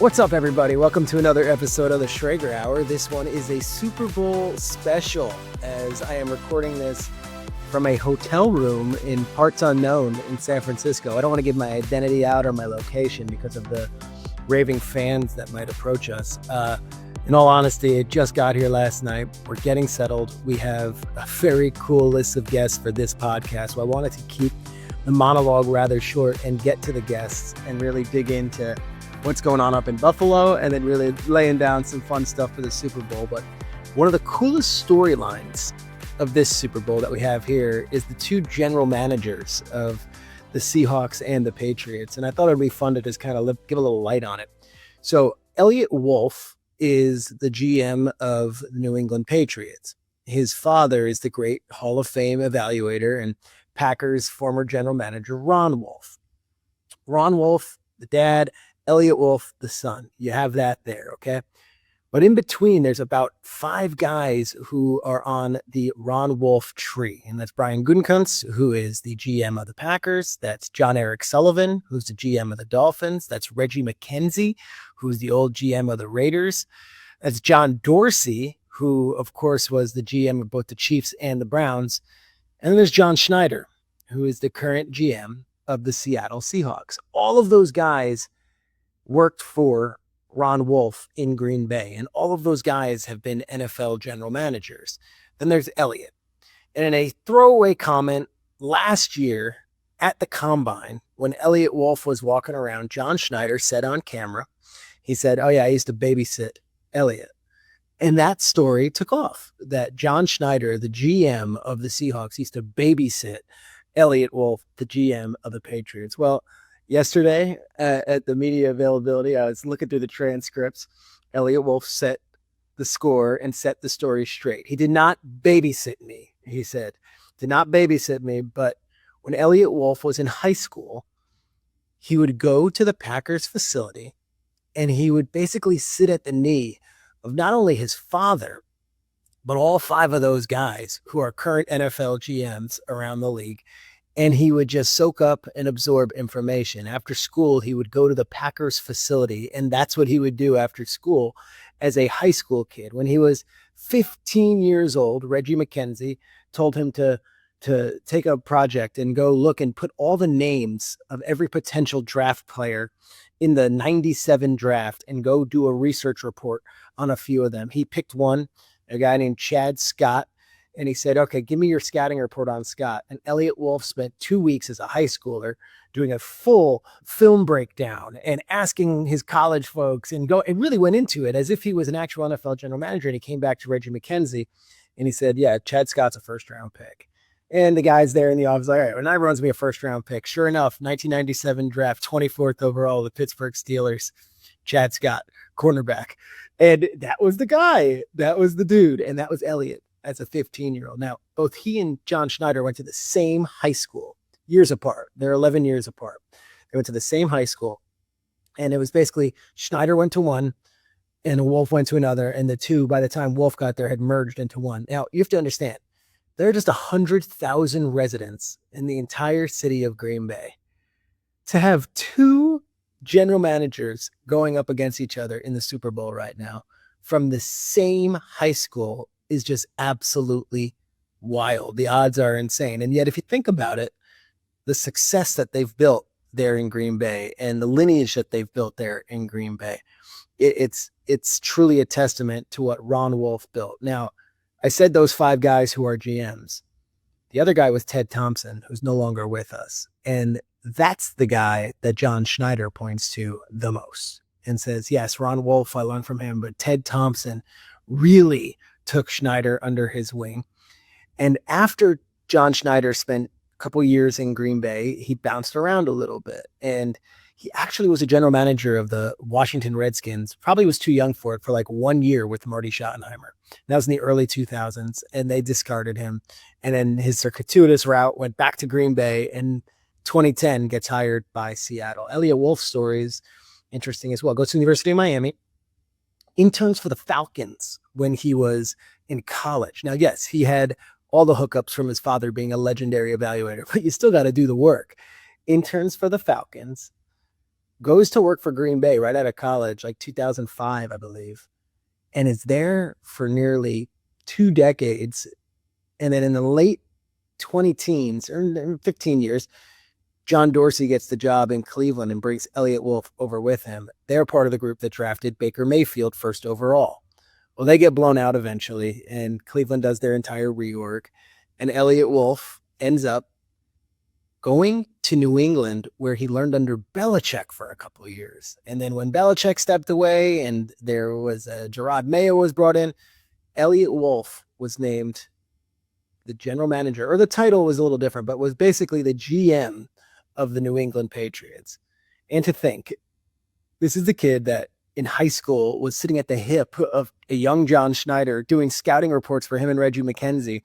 What's up, everybody? Welcome to another episode of the Schrager Hour. This one is a Super Bowl special, as I am recording this from a hotel room in parts unknown in San Francisco. I don't want to give my identity out or my location because of the raving fans that might approach us. In all honesty, it just got here last night. We're getting settled. We have a very cool list of guests for this podcast, so I wanted to keep the monologue rather short and get to the guests and really dig into what's going on up in Buffalo, and then really laying down some fun stuff for the Super Bowl. But one of the coolest storylines of this Super Bowl that we have here is the two general managers of the Seahawks and the Patriots. And I thought it'd be fun to just kind of give a little light on it. So Eliot Wolf is the GM of the New England Patriots. His father is the great Hall of Fame evaluator and Packers former general manager, Ron Wolf. Ron Wolf, the dad, Eliot Wolf, the son. You have that there, okay? But in between, there's about 5 guys who are on the Ron Wolf tree. And that's Brian Gutekunst, who is the GM of the Packers. That's John Eric Sullivan, who's the GM of the Dolphins. That's Reggie McKenzie, who's the old GM of the Raiders. That's John Dorsey, who, of course, was the GM of both the Chiefs and the Browns. And then there's John Schneider, who is the current GM of the Seattle Seahawks. All of those guys worked for Ron Wolf in Green Bay, and all of those guys have been NFL general managers. Then there's Eliot. And in a throwaway comment last year at the Combine, when Eliot Wolf was walking around, John Schneider said on camera, he said, "Oh yeah, I used to babysit Eliot." And that story took off, that John Schneider, the GM of the Seahawks, used to babysit Eliot Wolf, the GM of the Patriots. Well, yesterday at the media availability, I was looking through the transcripts. Eliot Wolf set the score and set the story straight. He did not babysit me, he said. Did not babysit me, but when Eliot Wolf was in high school, he would go to the Packers facility and he would basically sit at the knee of not only his father, but all 5 of those guys who are current NFL GMs around the league. And he would just soak up and absorb information. After school, he would go to the Packers facility, and that's what he would do after school as a high school kid. When he was 15 years old, Reggie McKenzie told him to take a project and go look and put all the names of every potential draft player in the 97 draft and go do a research report on a few of them. He picked one, a guy named Chad Scott, and he said, "Okay, give me your scouting report on Scott." And Eliot Wolf spent 2 weeks as a high schooler doing a full film breakdown and asking his college folks and really went into it as if he was an actual NFL general manager. And he came back to Reggie McKenzie and he said, "Yeah, Chad Scott's a first-round pick." And the guys there in the office like, "All right, well, now everyone's going to be a first-round pick." Sure enough, 1997 draft, 24th overall, the Pittsburgh Steelers, Chad Scott, cornerback. And that was the guy. That was the dude. And that was Eliot as a 15-year-old. Now, both he and John Schneider went to the same high school, years apart. They're 11 years apart. They went to the same high school. And it was basically Schneider went to one and Wolf went to another. And the two, by the time Wolf got there, had merged into one. Now, you have to understand, there are just 100,000 residents in the entire city of Green Bay. To have 2 general managers going up against each other in the Super Bowl right now from the same high school is just absolutely wild. The odds are insane. And yet, if you think about it, the success that they've built there in Green Bay and the lineage that they've built there in Green Bay, it's truly a testament to what Ron Wolf built. Now, I said those 5 guys who are GMs. The other guy was Ted Thompson, who's no longer with us. And that's the guy that John Schneider points to the most and says, yes, Ron Wolf, I learned from him, but Ted Thompson really took Schneider under his wing. And after John Schneider spent a couple years in Green Bay, he bounced around a little bit. And he actually was a general manager of the Washington Redskins, probably was too young for it, for like 1 year with Marty Schottenheimer. That was in the early 2000s, and they discarded him. And then his circuitous route went back to Green Bay, and 2010 gets hired by Seattle. Eliot Wolf's story is interesting as well. Goes to the University of Miami, interns for the Falcons when he was in college. Now, yes, he had all the hookups from his father being a legendary evaluator, but you still got to do the work. Interns for the Falcons, goes to work for Green Bay right out of college, like 2005, I believe, and is there for nearly 2 decades. And then in the late 20 teens, or 15 years, John Dorsey gets the job in Cleveland and brings Eliot Wolf over with him. They're part of the group that drafted Baker Mayfield first overall. Well, they get blown out eventually, and Cleveland does their entire reorg. And Eliot Wolf ends up going to New England, where he learned under Belichick for a couple of years. And then when Belichick stepped away and there was Gerard Mayo was brought in, Eliot Wolf was named the general manager, or the title was a little different, but was basically the GM of the New England Patriots. And to think, this is the kid that in high school was sitting at the hip of a young John Schneider doing scouting reports for him and Reggie McKenzie.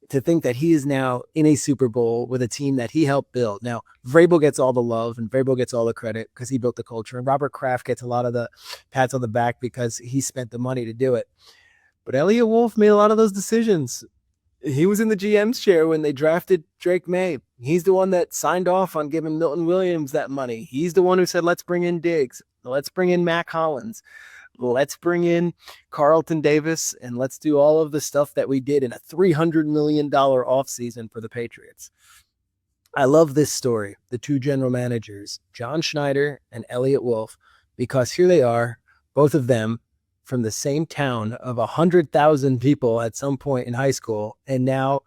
To think that he is now in a Super Bowl with a team that he helped build. Now, Vrabel gets all the love and Vrabel gets all the credit because he built the culture. And Robert Kraft gets a lot of the pats on the back because he spent the money to do it. But Eliot Wolf made a lot of those decisions. He was in the GM's chair when they drafted Drake May. He's the one that signed off on giving Milton Williams that money. He's the one who said, let's bring in Diggs. Let's bring in Mac Hollins. Let's bring in Carlton Davis, and let's do all of the stuff that we did in a $300 million offseason for the Patriots. I love this story, the two general managers, John Schneider and Eliot Wolf, because here they are, both of them from the same town of 100,000 people at some point in high school, and now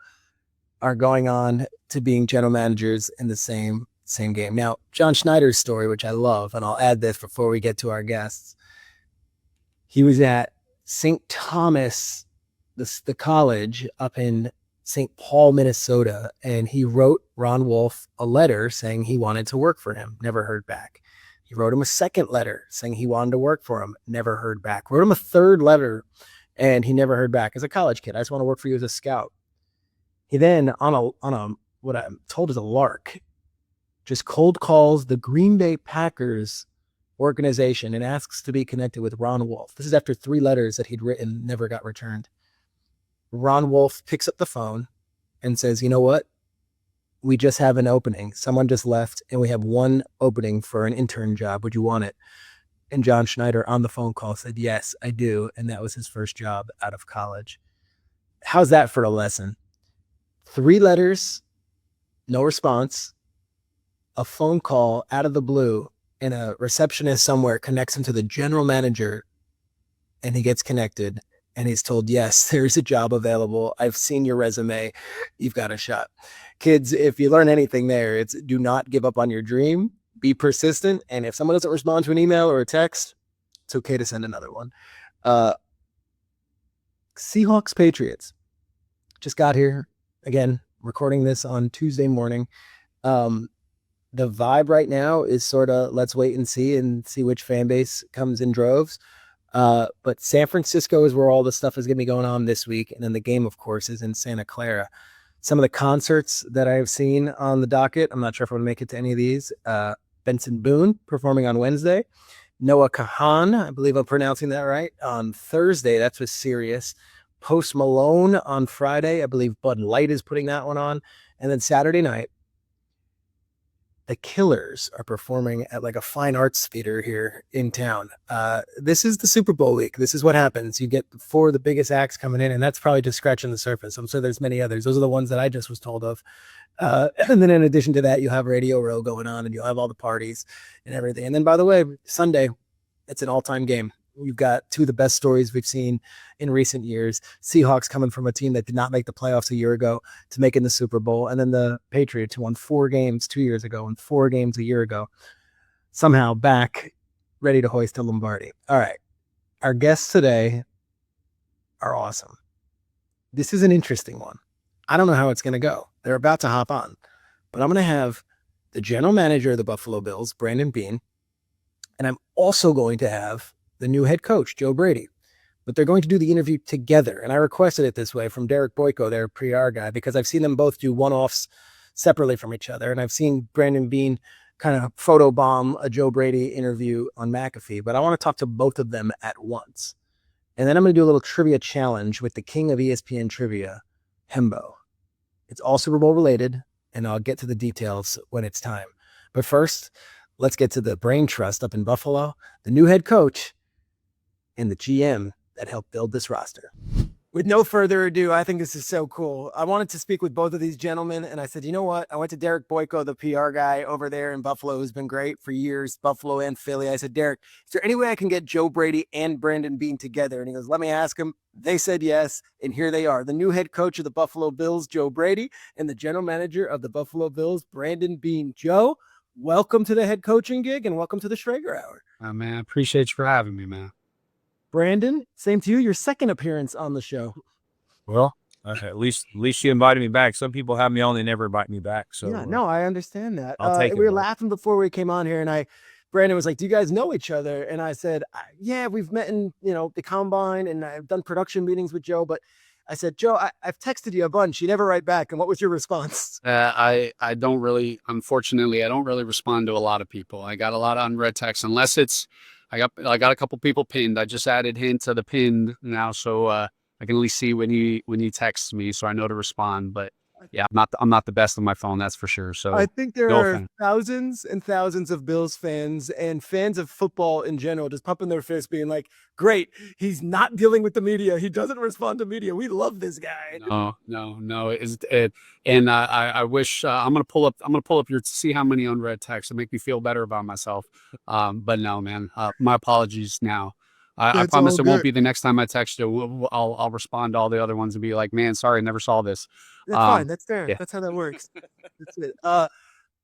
are going on to being general managers in the same game. Now, John Schneider's story, which I love, and I'll add this before we get to our guests. He was at St. Thomas, the college up in St. Paul, Minnesota, and he wrote Ron Wolf a letter saying he wanted to work for him. Never heard back. He wrote him a second letter saying he wanted to work for him. Never heard back. Wrote him a third letter, and he never heard back. As a college kid, I just want to work for you as a scout. He then, on a what I'm told is a lark, just cold calls the Green Bay Packers organization and asks to be connected with Ron Wolf. This is after 3 letters that he'd written never got returned. Ron Wolf picks up the phone and says, you know what? We just have an opening. Someone just left and we have one opening for an intern job. Would you want it? And John Schneider on the phone call said, yes, I do. And that was his first job out of college. How's that for a lesson? 3 letters, no response, a phone call out of the blue, and a receptionist somewhere connects him to the general manager, and he gets connected, and he's told, yes, there's a job available. I've seen your resume. You've got a shot. Kids, if you learn anything there, it's do not give up on your dream. Be persistent, and if someone doesn't respond to an email or a text, it's okay to send another one. Seahawks Patriots just got here. Again, recording this on Tuesday morning. The vibe right now is sort of let's wait and see which fan base comes in droves. But San Francisco is where all the stuff is going to be going on this week. And then the game, of course, is in Santa Clara. Some of the concerts that I've seen on the docket, I'm not sure if I'm going to make it to any of these. Benson Boone performing on Wednesday. Noah Kahan, I believe I'm pronouncing that right, on Thursday. That's with Sirius. Post Malone on Friday. I believe Bud Light is putting that one on. And then Saturday night, the Killers are performing at like a fine arts theater here in town. This is the Super Bowl week. This is what happens. You get 4 of the biggest acts coming in, and that's probably just scratching the surface. I'm sure there's many others. Those are the ones that I just was told of. And then in addition to that, you'll have Radio Row going on, and you'll have all the parties and everything. And then, by the way, Sunday, it's an all-time game. We've got 2 of the best stories we've seen in recent years. Seahawks coming from a team that did not make the playoffs a year ago to making the Super Bowl. And then the Patriots, who won 4 games 2 years ago and 4 games a year ago, somehow back, ready to hoist a Lombardi. All right. Our guests today are awesome. This is an interesting one. I don't know how it's going to go. They're about to hop on. But I'm going to have the general manager of the Buffalo Bills, Brandon Beane, and I'm also going to have the new head coach, Joe Brady. But they're going to do the interview together. And I requested it this way from Derek Boyko, their PR guy, because I've seen them both do one-offs separately from each other. And I've seen Brandon Beane kind of photobomb a Joe Brady interview on McAfee. But I want to talk to both of them at once. And then I'm going to do a little trivia challenge with the king of ESPN trivia, Hembo. It's all Super Bowl related, and I'll get to the details when it's time. But first, Let's get to the brain trust up in Buffalo, the new head coach, and the GM that helped build this roster. With no further ado, I think this is so cool. I wanted to speak with both of these gentlemen, and I said, you know what? I went to Derek Boyko, the PR guy over there in Buffalo, who's been great for years, Buffalo and Philly. I said, Derek, is there any way I can get Joe Brady and Brandon Beane together? And he goes, let me ask him. They said yes, and here they are. The new head coach of the Buffalo Bills, Joe Brady, and the general manager of the Buffalo Bills, Brandon Beane. Joe, welcome to the head coaching gig, and welcome to the Schrager Hour. Man, I appreciate you for having me, man. Brandon, same to you. Your second appearance on the show. Well, at least you invited me back. Some people have me on, they never invite me back. So yeah, no, I understand that. I'll take it. We were laughing before we came on here, and Brandon was like, "Do you guys know each other?" And I said, "Yeah, we've met in the combine, and I've done production meetings with Joe." But I said, "Joe, I've texted you a bunch. You never write back." And what was your response? I don't really, unfortunately, I don't really respond to a lot of people. I got a lot of unread texts, unless it's I got a couple people pinned. I just added hint to the pinned now, so I can at least see when he texts me, so I know to respond. But yeah, I'm not the best on my phone, that's for sure. So I think there are thousands and thousands of Bills fans and fans of football in general just pumping their fists, being like, "Great, he's not dealing with the media. He doesn't respond to media. We love this guy." No. And I wish I'm gonna pull up your see how many unread texts to make me feel better about myself. But no, man. My apologies now. I promise it won't be the next time I text you. I'll respond to all the other ones and be like, "Man, sorry, I never saw this." That's fine. That's fair. Yeah. That's how that works. That's it.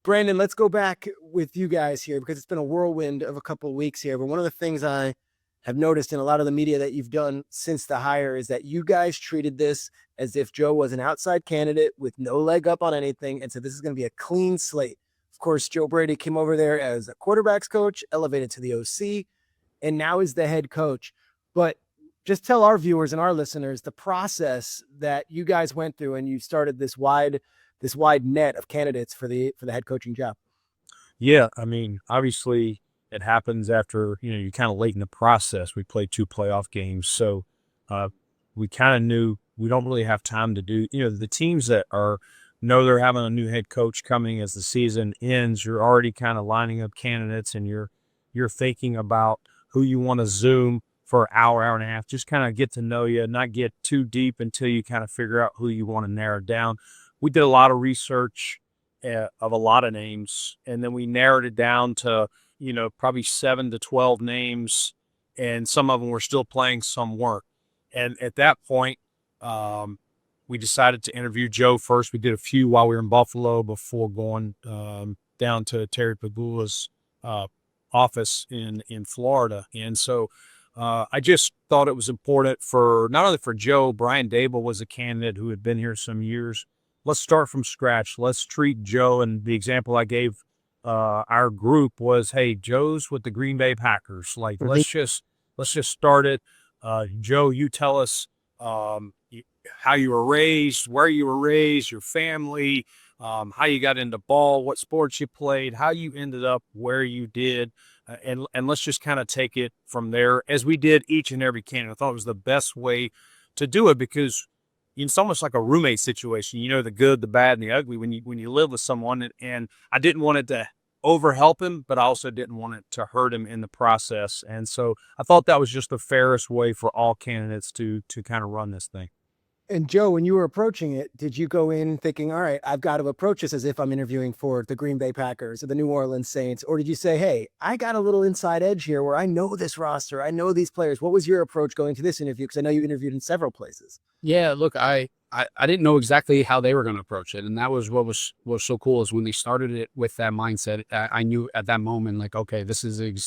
Brandon, let's go back with you guys here, because it's been a whirlwind of a couple of weeks here. But one of the things I have noticed in a lot of the media that you've done since the hire is that you guys treated this as if Joe was an outside candidate with no leg up on anything, and so this is going to be a clean slate. Of course, Joe Brady came over there as a quarterbacks coach, elevated to the OC, and now is the head coach. But just tell our viewers and our listeners the process that you guys went through, and you started this wide net of candidates for the head coaching job. Yeah, I mean, obviously it happens after, you're kind of late in the process. We played 2 playoff games, so we kind of knew we don't really have time to do, the teams that know they're having a new head coach coming as the season ends. You're already kind of lining up candidates, and you're thinking about who you want to Zoom for an hour and a half, just kind of get to know you, not get too deep until you kind of figure out who you want to narrow down. We did a lot of research of a lot of names, and then we narrowed it down to, probably 7 to 12 names, and some of them were still playing, some weren't. And at that point, we decided to interview Joe first. We did a few while we were in Buffalo before going down to Terry Pagula's office in Florida. And so I just thought it was important for not only for Joe. Brian Dable was a candidate who had been here some years. Let's start from scratch. Let's treat Joe, and the example I gave our group was, hey, Joe's with the Green Bay Packers. Like, let's just start it. Joe, you tell us how you were raised, where you were raised, your family, how you got into ball, what sports you played, how you ended up where you did. And let's just kind of take it from there, as we did each and every candidate. I thought it was the best way to do it, because it's almost like a roommate situation. The good, the bad, and the ugly when you live with someone. And I didn't want it to overhelp him, but I also didn't want it to hurt him in the process. And so I thought that was just the fairest way for all candidates to kind of run this thing. And Joe, when you were approaching it, did you go in thinking, all right, I've got to approach this as if I'm interviewing for the Green Bay Packers or the New Orleans Saints? Or did you say, hey, I got a little inside edge here where I know this roster, I know these players? What was your approach going to this interview? Because I know you interviewed in several places. Yeah, look, I didn't know exactly how they were going to approach it. And that was what was so cool, is when they started it with that mindset, I knew at that moment, like, okay, this is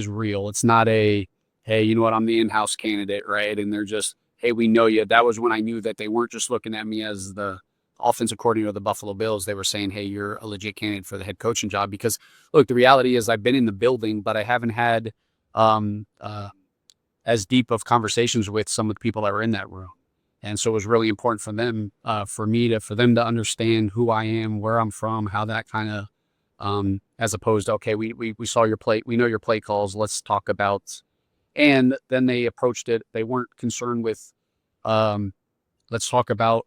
real. It's not a, hey, you know what, I'm the in-house candidate, right? And they're just, hey, we know you. That was when I knew that they weren't just looking at me as the offensive coordinator of the Buffalo Bills. They were saying, hey, you're a legit candidate for the head coaching job. Because, look, the reality is I've been in the building, but I haven't had as deep of conversations with some of the people that were in that room. And so it was really important for them, for them to understand who I am, where I'm from, how that kind of, as opposed to, okay, we saw your play, we know your play calls, let's talk about. And then they approached it. They weren't concerned with, let's talk about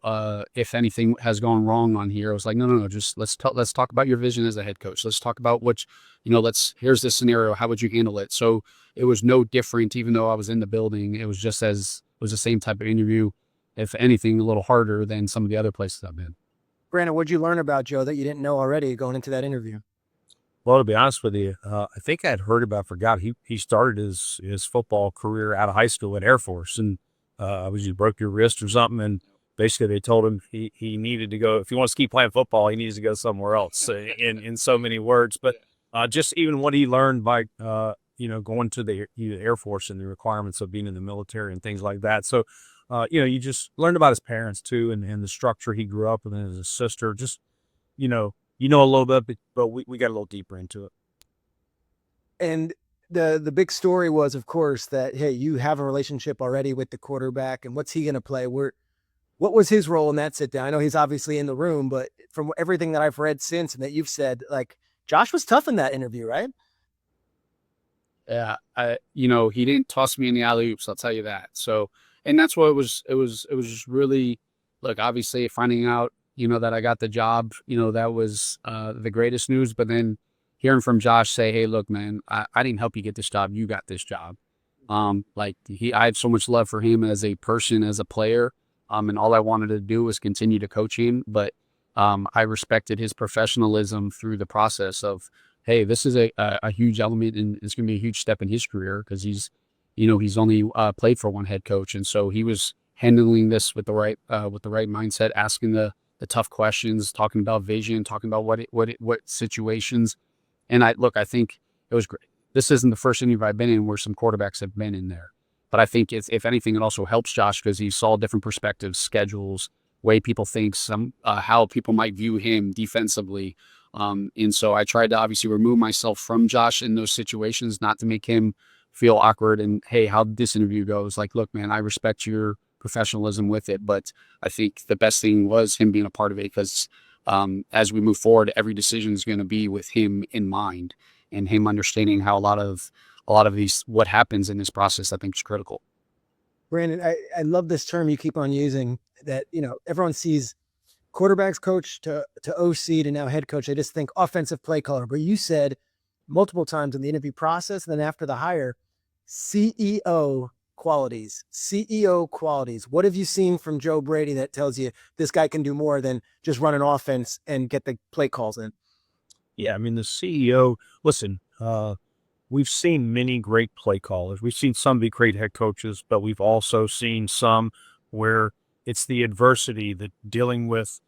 if anything has gone wrong on here. I was like, no, just let's talk about your vision as a head coach. Let's talk about what, here's this scenario. How would you handle it? So it was no different, even though I was in the building. It was it was the same type of interview, if anything, a little harder than some of the other places I've been. Brandon, what'd you learn about Joe that you didn't know already going into that interview? Well, to be honest with you, I think I'd heard about, forgot he started his football career out of high school at Air Force, and you broke your wrist or something, and basically they told him he needed to go, if he wants to keep playing football, he needs to go somewhere else. In so many words, but just even what he learned by going to the Air Force and the requirements of being in the military and things like that. So you just learned about his parents too, and the structure he grew up in, and his sister. Just a little bit, but we got a little deeper into it. And the big story was, of course, that, hey, you have a relationship already with the quarterback, and what's he going to play? What was his role in that sit down? I know he's obviously in the room, but from everything that I've read since and that you've said, like, Josh was tough in that interview, right? Yeah, he didn't toss me any alley-oops, I'll tell you that. So, and that's what it was just really, look, obviously finding out, that I got the job, that was the greatest news. But then hearing from Josh say, hey, look, man, I didn't help you get this job. You got this job. I have so much love for him as a person, as a player. And all I wanted to do was continue to coach him. But I respected his professionalism through the process of, hey, this is a huge element, and it's going to be a huge step in his career, because he's only played for one head coach. And so he was handling this with the right mindset, asking the tough questions, talking about vision, talking about what situations. And I think it was great. This isn't the first interview I've been in where some quarterbacks have been in there. But I think if anything, it also helps Josh, because he saw different perspectives, schedules, way people think, how people might view him defensively. And so I tried to obviously remove myself from Josh in those situations, not to make him feel awkward. And, hey, how'd this interview go? It's like, look, man, I respect your professionalism with it, but I think the best thing was him being a part of it, because as we move forward, every decision is going to be with him in mind, and him understanding how a lot of these, what happens in this process, I think is critical. Brandon, I love this term you keep on using, that, everyone sees quarterbacks coach to OC to now head coach. They just think offensive play caller, but you said multiple times in the interview process and then after the hire, CEO qualities. What have you seen from Joe Brady that tells you this guy can do more than just run an offense and get the play calls in? Yeah, I mean, the CEO, listen, we've seen many great play callers. We've seen some be great head coaches, but we've also seen some where it's the adversity, that dealing with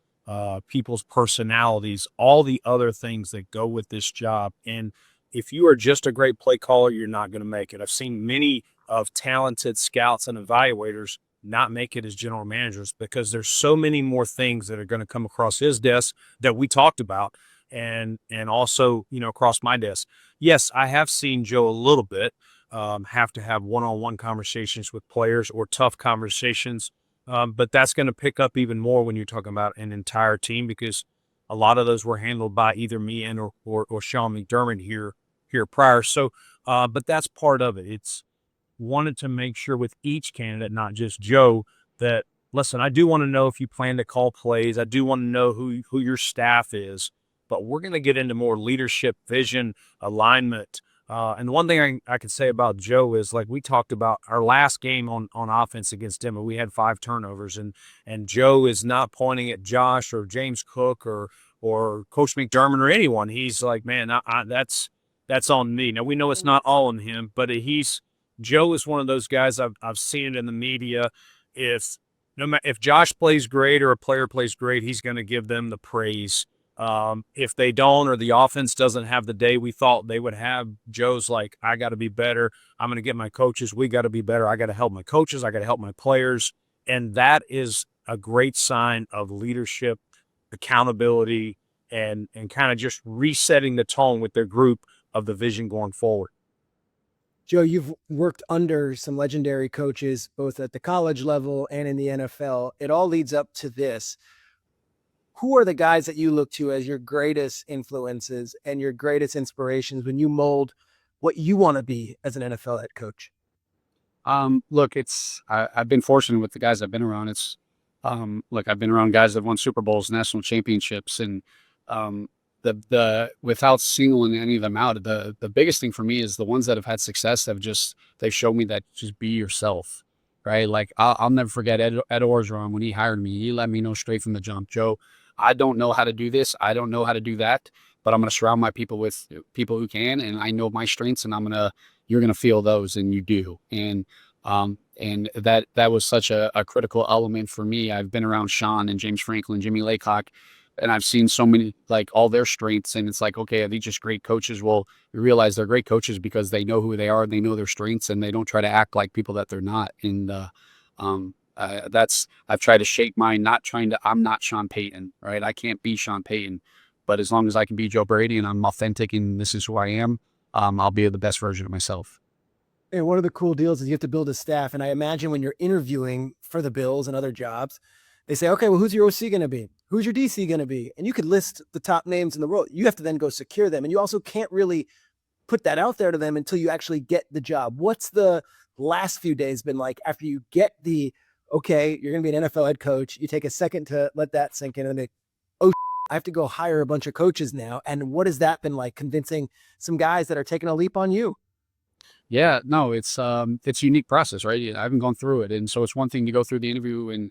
people's personalities, all the other things that go with this job. And if you are just a great play caller, you're not going to make it. I've seen many of talented scouts and evaluators not make it as general managers, because there's so many more things that are going to come across his desk that we talked about, and also, across my desk. Yes, I have seen Joe a little bit have to have one-on-one conversations with players, or tough conversations, but that's going to pick up even more when you're talking about an entire team, because a lot of those were handled by either me and or Sean McDermott here prior. So, but that's part of it. It's wanted to make sure with each candidate, not just Joe, that, listen, I do want to know if you plan to call plays. I do want to know who your staff is, but we're going to get into more leadership, vision, alignment. And the one thing I could say about Joe is, like we talked about our last game on offense against Denver, we had 5 turnovers, and Joe is not pointing at Josh or James Cook or Coach McDermott or anyone. He's like, man, that's on me. Now, we know it's not all on him, but Joe is one of those guys. I've seen it in the media. If Josh plays great or a player plays great, he's going to give them the praise. If they don't, or the offense doesn't have the day we thought they would have, Joe's like, I got to be better. I'm going to get my coaches. We got to be better. I got to help my coaches. I got to help my players. And that is a great sign of leadership, accountability, and kind of just resetting the tone with their group of the vision going forward. Joe, you've worked under some legendary coaches, both at the college level and in the NFL. It all leads up to this. Who are the guys that you look to as your greatest influences and your greatest inspirations when you mold what you want to be as an NFL head coach? Look, I've been fortunate with the guys I've been around. It's Look, I've been around guys that won Super Bowls, national championships, and the without singling any of them out, the biggest thing for me is the ones that have had success they've shown me that just be yourself, right? Like I'll never forget Ed Orgeron when he hired me. He let me know straight from the jump, Joe, I don't know how to do this, I don't know how to do that, but I'm going to surround my people with people who can, and I know my strengths, and you're gonna feel those, and you do, and that was such a critical element for me. I've been around Sean and James Franklin, Jimmy Laycock, and I've seen so many, like, all their strengths, and it's like, okay, are these just great coaches? Well, you realize they're great coaches because they know who they are, and they know their strengths, and they don't try to act like people that they're not. And I've tried to shape mine, I'm not Sean Payton, right? I can't be Sean Payton, but as long as I can be Joe Brady and I'm authentic and this is who I am, I'll be the best version of myself. And one of the cool deals is you have to build a staff. And I imagine when you're interviewing for the Bills and other jobs, they say, okay, well, who's your OC going to be? Who's your DC going to be? And you could list the top names in the world. You have to then go secure them. And you also can't really put that out there to them until you actually get the job. What's the last few days been like after you get okay, you're going to be an NFL head coach. You take a second to let that sink in and then, I have to go hire a bunch of coaches now. And what has that been like, convincing some guys that are taking a leap on you? Yeah, no, it's a unique process, right? I haven't gone through it. And so it's one thing to go through the interview, and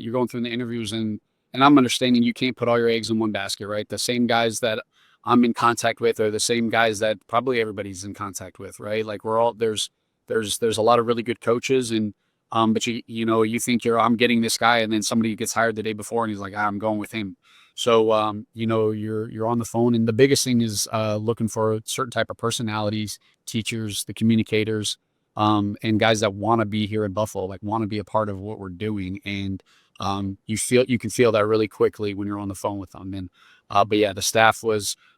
you're going through the interviews, and I'm understanding you can't put all your eggs in one basket, right? The same guys that I'm in contact with are the same guys that probably everybody's in contact with, right? Like there's a lot of really good coaches, and but you think I'm getting this guy, and then somebody gets hired the day before and he's like, I'm going with him. So you're on the phone, and the biggest thing is looking for a certain type of personalities, teachers, the communicators, and guys that want to be here in Buffalo, like want to be a part of what we're doing. And you can feel that really quickly when you're on the phone with them. And but yeah, the staff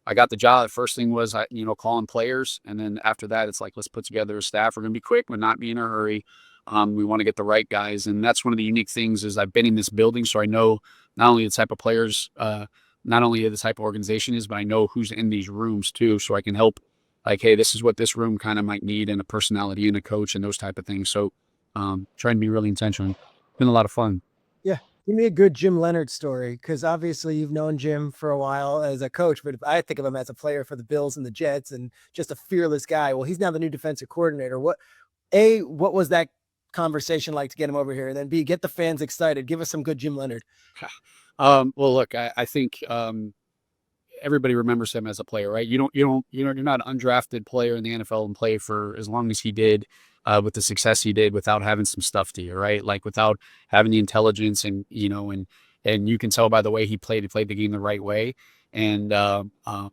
I got the job. The first thing was calling players, and then after that, it's like, let's put together a staff. We're gonna be quick, but not be in a hurry. We want to get the right guys, and that's one of the unique things is I've been in this building, so I know not only the type of players, not only the type of organization is, but I know who's in these rooms too, so I can help. Like, hey, this is what this room kind of might need, and a personality and a coach and those type of things. So, trying to be really intentional. It's been a lot of fun. Yeah. Give me a good Jim Leonhard story, because obviously you've known Jim for a while as a coach, but I think of him as a player for the Bills and the Jets and just a fearless guy. Well, he's now the new defensive coordinator. What was that conversation like to get him over here? And then B, get the fans excited. Give us some good Jim Leonhard. Well, look, I think everybody remembers him as a player, right? You're not an undrafted player in the NFL and play for as long as he did, with the success he did, without having some stuff to you, right? Like without having the intelligence, and you can tell by the way he played the game the right way. And our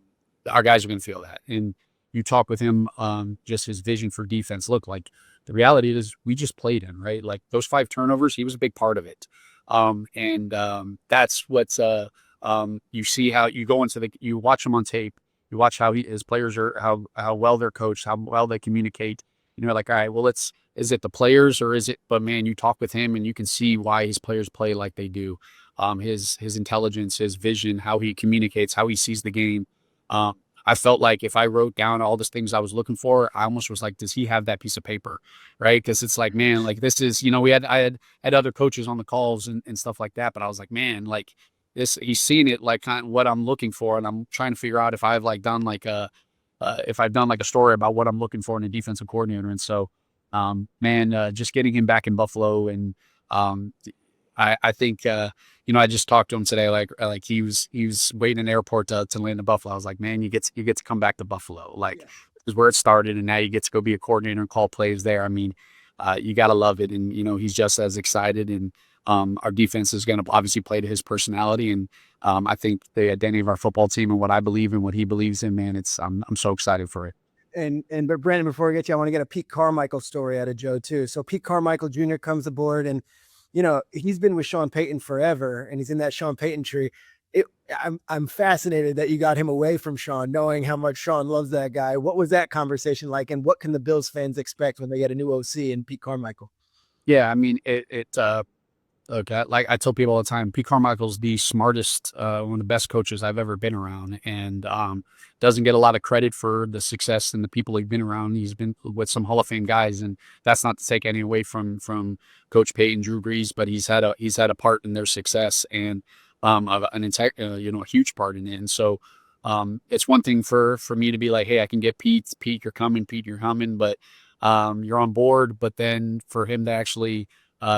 guys are going to feel that. And you talk with him, just his vision for defense. Look, like the reality is we just played him, right? Like those 5 turnovers, he was a big part of it. That's what's you see how you go into you watch him on tape, you watch how his players are, how well they're coached, how well they communicate. Like, all right, well, is it the players or is it, but man, you talk with him and you can see why his players play like they do. His intelligence, his vision, how he communicates, how he sees the game. I felt like if I wrote down all the things I was looking for, I almost was like, does he have that piece of paper? Right. Cause it's like, man, like this is, I had other coaches on the calls and stuff like that, but I was like, man, like he's seen it, like kind of what I'm looking for. And I'm trying to figure out if I've done like a story about what I'm looking for in a defensive coordinator. And so, just getting him back in Buffalo, and I think I just talked to him today, like he was waiting in the airport to land in Buffalo. I was like, man, you get to come back to Buffalo, like this is where it started, and now you get to go be a coordinator and call plays there. I mean, you gotta love it, and he's just as excited, and our defense is going to obviously play to his personality, and I think the identity of our football team and what I believe in, what he believes in, man, I'm so excited for it. But Brandon, before we get you, I want to get a Pete Carmichael story out of Joe too. So Pete Carmichael Jr. comes aboard, and he's been with Sean Payton forever, and he's in that Sean Payton tree. I'm fascinated that you got him away from Sean, knowing how much Sean loves that guy. What was that conversation like, and what can the Bills fans expect when they get a new OC and Pete Carmichael? Yeah, I mean, Look, like I tell people all the time, Pete Carmichael's the smartest, one of the best coaches I've ever been around, and doesn't get a lot of credit for the success and the people he's been around. He's been with some Hall of Fame guys, and that's not to take any away from Coach Payton, Drew Brees, but he's had a part in their success and a huge part in it. And so it's one thing for me to be like, hey, I can get Pete, you're coming, Pete, you're coming, but you're on board. But then for him to actually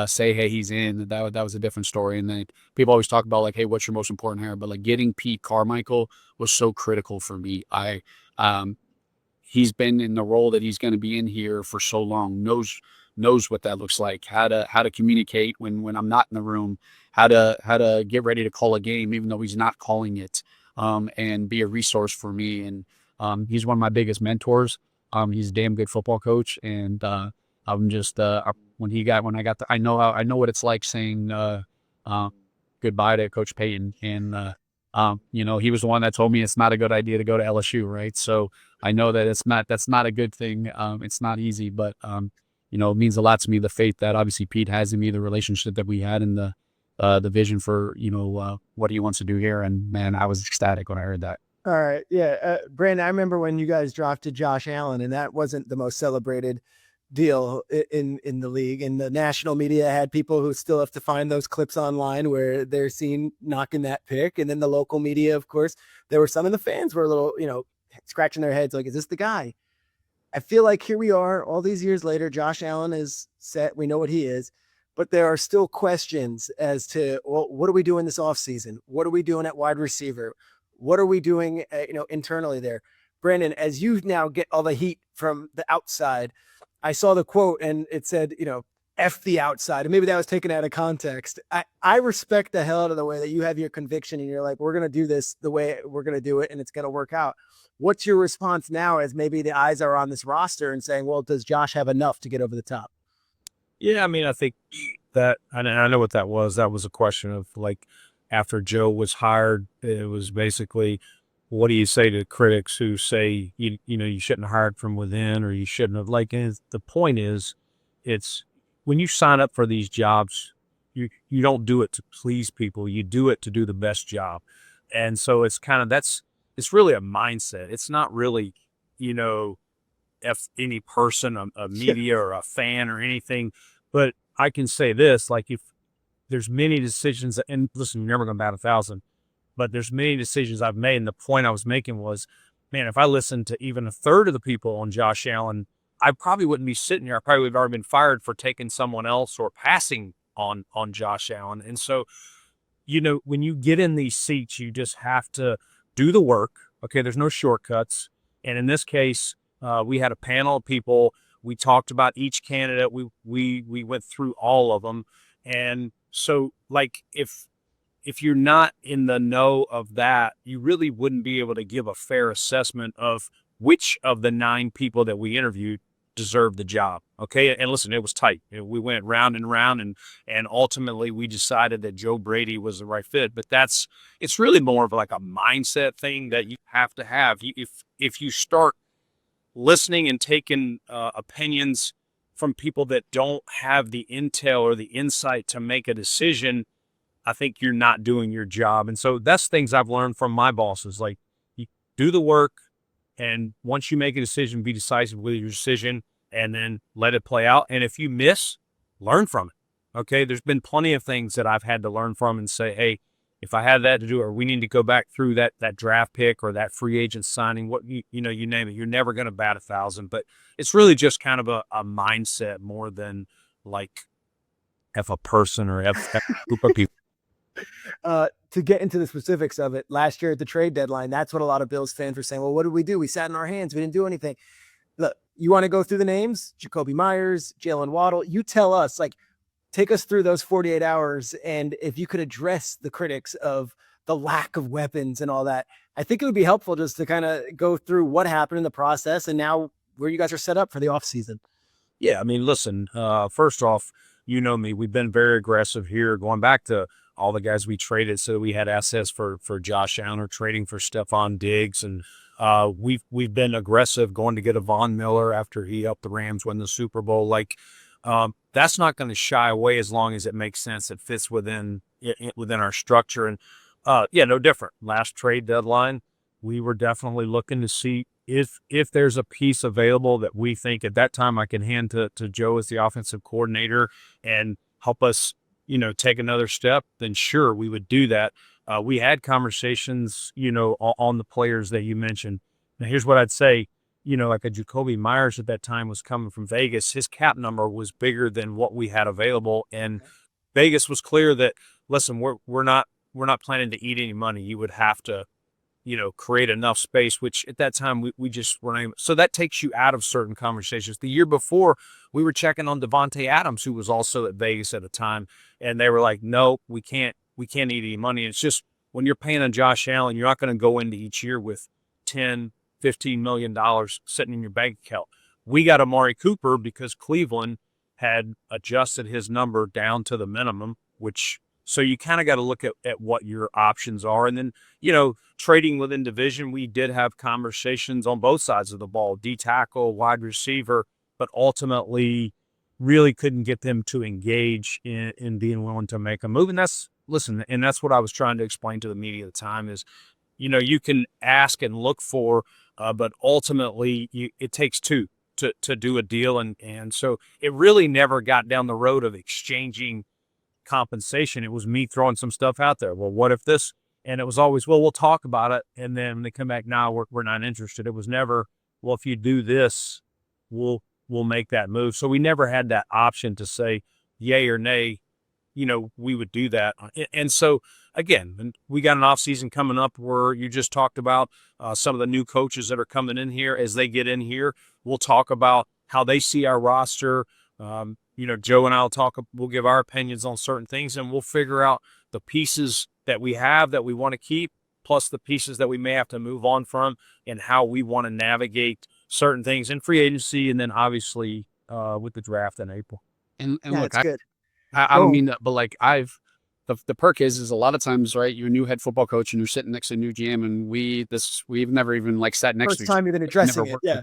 say, hey, he's in, that was a different story. And then people always talk about like, hey, what's your most important hire? But like getting Pete Carmichael was so critical for me. He's been in the role that he's going to be in here for so long, knows what that looks like, how to communicate when I'm not in the room, how to get ready to call a game, even though he's not calling it, and be a resource for me. And he's one of my biggest mentors. He's a damn good football coach. And I'm just I know what it's like saying goodbye to Coach Payton, and he was the one that told me it's not a good idea to go to LSU, right? So I know that that's not a good thing. It's not easy, but it means a lot to me, the faith that obviously Pete has in me, the relationship that we had, and the vision for what he wants to do here. And man, I was ecstatic when I heard that. All right. Yeah. Brandon, I remember when you guys drafted Josh Allen, and that wasn't the most celebrated deal in the league, and the national media had people who still have to find those clips online where they're seen knocking that pick. And then the local media, of course, there were some of the fans were a little, scratching their heads like, is this the guy? I feel like here we are all these years later. Josh Allen is set. We know what he is, but there are still questions as to, well, what are we doing this offseason? What are we doing at wide receiver? What are we doing, internally there? Brandon, as you now get all the heat from the outside, I saw the quote and it said, F the outside. And maybe that was taken out of context. I respect the hell out of the way that you have your conviction and you're like, we're going to do this the way we're going to do it and it's going to work out. What's your response now as maybe the eyes are on this roster and saying, well, does Josh have enough to get over the top? Yeah, I mean, I think that, and I know what that was. That was a question of like, after Joe was hired, it was basically, what do you say to critics who say, you shouldn't have hired from within, or you shouldn't have, like, and the point is, it's when you sign up for these jobs, you don't do it to please people. You do it to do the best job. And so it's it's really a mindset. It's not really, if any person, a media or a fan or anything, but I can say this, like, if there's many decisions, and listen, you're never going to bat 1,000, but there's many decisions I've made. And the point I was making was, man, if I listened to even a third of the people on Josh Allen, I probably wouldn't be sitting here. I probably would have already been fired for taking someone else or passing on Josh Allen. And so, when you get in these seats, you just have to do the work. Okay, there's no shortcuts. And in this case, we had a panel of people. We talked about each candidate. We went through all of them. And so, like, if you're not in the know of that, you really wouldn't be able to give a fair assessment of which of the 9 people that we interviewed deserved the job. Okay. And listen, it was tight. We went round and round, and ultimately we decided that Joe Brady was the right fit. But it's really more of like a mindset thing that you have to have. If you start listening and taking opinions from people that don't have the intel or the insight to make a decision, I think you're not doing your job. And so that's things I've learned from my bosses. Like, you do the work, and once you make a decision, be decisive with your decision, and then let it play out. And if you miss, learn from it. Okay. There's been plenty of things that I've had to learn from and say, hey, if I had that to do, or we need to go back through that draft pick or that free agent signing, what you name it, you're never going to bat 1,000. But it's really just kind of a mindset more than like F a person or F a group of people. To get into the specifics of it, last year at the trade deadline, that's what a lot of Bills fans were saying. Well, what did we do? We sat in our hands. We didn't do anything. Look, you want to go through the names? Jacoby Myers, Jalen Waddle. You tell us, like, take us through those 48 hours. And if you could address the critics of the lack of weapons and all that, I think it would be helpful just to kind of go through what happened in the process and now where you guys are set up for the offseason. Yeah, I mean, listen, first off, you know me, we've been very aggressive here, going back to all the guys we traded. So we had assets for Josh Allen, or trading for Stephon Diggs. And we've been aggressive going to get a Von Miller after he helped the Rams win the Super Bowl. Like, that's not going to shy away as long as it makes sense. It fits within our structure. And no different. Last trade deadline, we were definitely looking to see if there's a piece available that we think at that time I can hand to Joe as the offensive coordinator and help us, take another step, then sure, we would do that. We had conversations, on the players that you mentioned. Now, here's what I'd say. Like a Jacoby Myers at that time was coming from Vegas. His cap number was bigger than what we had available. And Vegas was clear that, listen, we're not planning to eat any money. You would have to, create enough space, which at that time we just weren't able. So that takes you out of certain conversations. The year before, we were checking on Devontae Adams, who was also at Vegas at the time. And they were like, no, we can't eat any money. And it's just when you're paying a Josh Allen, you're not going to go into each year with $10, $15 million sitting in your bank account. We got Amari Cooper because Cleveland had adjusted his number down to the minimum, so you kind of got to look at what your options are. And then, trading within division, we did have conversations on both sides of the ball, D tackle, wide receiver, but ultimately really couldn't get them to engage in being willing to make a move. And that's what I was trying to explain to the media at the time is, you can ask and look for, but ultimately it takes two to do a deal. And so it really never got down the road of exchanging compensation. It was me throwing some stuff out there. Well, what if this? And it was always, well, we'll talk about it. And then they come back, now we're not interested. It was never, well, if you do this, we'll make that move. So we never had that option to say yay or nay. We would do that. And so again, we got an offseason coming up where you just talked about some of the new coaches that are coming in here. As they get in here, we'll talk about how they see our roster. Joe and I we'll give our opinions on certain things, and we'll figure out the pieces that we have that we want to keep, plus the pieces that we may have to move on from, and how we want to navigate certain things in free agency, and then obviously with the draft in April. And Yeah, look, that's good. I don't mean that, but like the perk is a lot of times, right? You're a new head football coach and you're sitting next to a new GM, and we've never even like sat next to each other. First time you've been addressing it, yeah.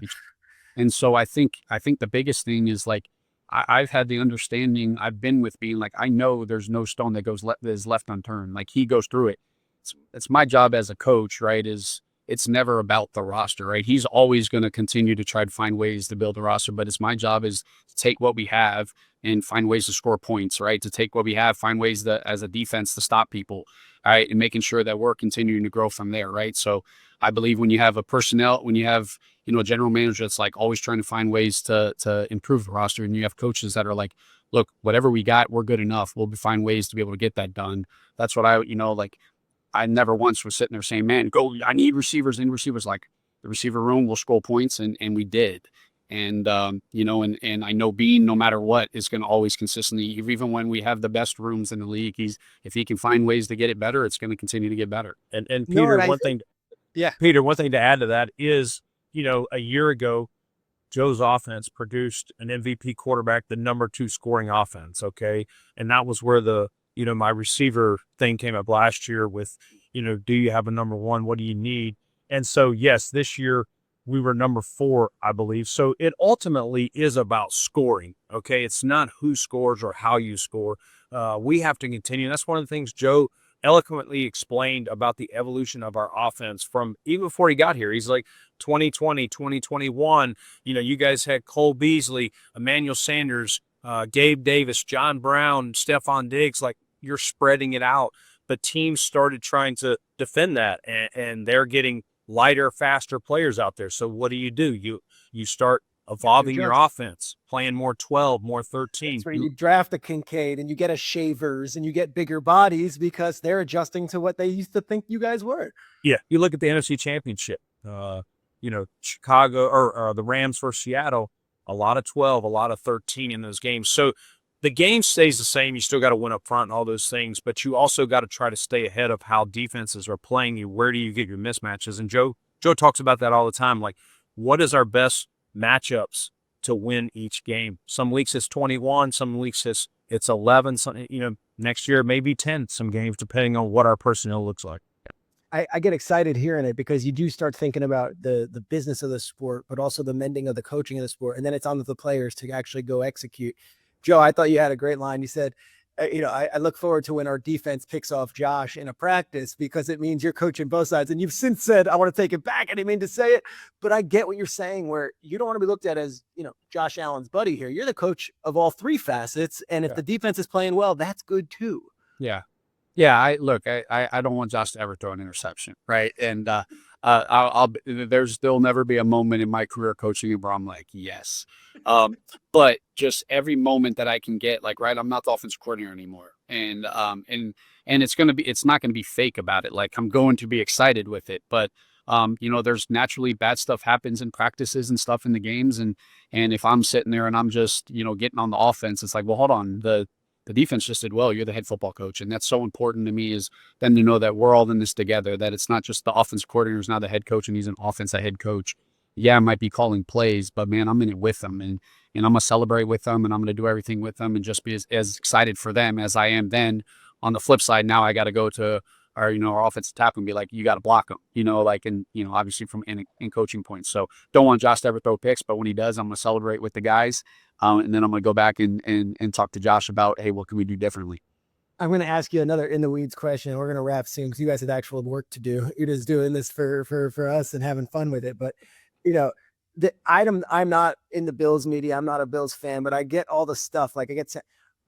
And so I think the biggest thing is like I've had the understanding. I've been with Beane, like I know there's no stone that is left unturned. Like he goes through it. It's my job as a coach, right? It's never about the roster, right? He's always going to continue to try to find ways to build a roster, but it's my job is to take what we have and find ways to score points, right? To take what we have, find ways as a defense to stop people, all right? And making sure that we're continuing to grow from there, right? So I believe when you have when you have, a general manager that's like always trying to find ways to improve the roster, and you have coaches that are like, look, whatever we got, we're good enough. We'll find ways to be able to get that done. That's what I never once was sitting there saying, man, I need receivers and receivers. Like the receiver room will score points, and we did. And, and I know Beane, no matter what, is going to always consistently, even when we have the best rooms in the league, if he can find ways to get it better, it's going to continue to get better. And Peter, one thing to add to that is, a year ago, Joe's offense produced an MVP quarterback, the number 2 scoring offense. Okay. And that was where my receiver thing came up last year with, do you have a number 1? What do you need? And so, yes, this year we were number 4, I believe. So it ultimately is about scoring. Okay. It's not who scores or how you score. We have to continue. That's one of the things Joe eloquently explained about the evolution of our offense from even before he got here. He's like 2020, 2021, you guys had Cole Beasley, Emmanuel Sanders, Gabe Davis, John Brown, Stephon Diggs, like you're spreading it out. But teams started trying to defend that, and they're getting lighter, faster players out there. So what do? You start evolving your offense, playing more 12, more 13. That's where you draft a Kincaid and you get a Shavers and you get bigger bodies because they're adjusting to what they used to think you guys were. Yeah, you look at the NFC Championship, Chicago or the Rams versus Seattle, a lot of 12, a lot of 13 in those games. So the game stays the same. You still got to win up front and all those things, but you also got to try to stay ahead of how defenses are playing you. Where do you get your mismatches? And Joe talks about that all the time. Like, what is our best matchups to win each game? Some weeks it's 21, some weeks it's 11. Some, next year maybe 10. Some games depending on what our personnel looks like. I get excited hearing it because you do start thinking about the business of the sport, but also the mending of the coaching of the sport, and then it's on to the players to actually go execute. Joe, I thought you had a great line. You said, I look forward to when our defense picks off Josh in a practice because it means you're coaching both sides. And you've since said, I want to take it back. I didn't mean to say it, but I get what you're saying, where you don't want to be looked at as, Josh Allen's buddy here. You're the coach of all three facets. And if the defense is playing well, that's good too. Yeah. Yeah. I don't want Josh to ever throw an interception. Right. And, there'll never be a moment in my career coaching where I'm like, yes. But just every moment that I can get, like, right, I'm not the offensive coordinator anymore. And it's not going to be fake about it. Like, I'm going to be excited with it, but there's naturally bad stuff happens in practices and stuff in the games. And if I'm sitting there and I'm just, getting on the offense, it's like, well, hold on, the defense just did well. You're the head football coach. And that's so important to me, is them to know that we're all in this together, that it's not just the offensive coordinator is now the head coach and he's an offensive head coach. Yeah, I might be calling plays, but man, I'm in it with them, and I'm going to celebrate with them, and I'm going to do everything with them and just be as excited for them as I am. Then on the flip side, now I got to go to our offensive tackle and be like, you got to block them, obviously from in coaching points. So don't want Josh to ever throw picks, but when he does, I'm going to celebrate with the guys. And then I'm going to go back and talk to Josh about, hey, what can we do differently? I'm going to ask you another in the weeds question. We're going to wrap soon because you guys have actual work to do. You're just doing this for us and having fun with it. But, I'm not in the Bills media. I'm not a Bills fan, but I get all the stuff. Like, I get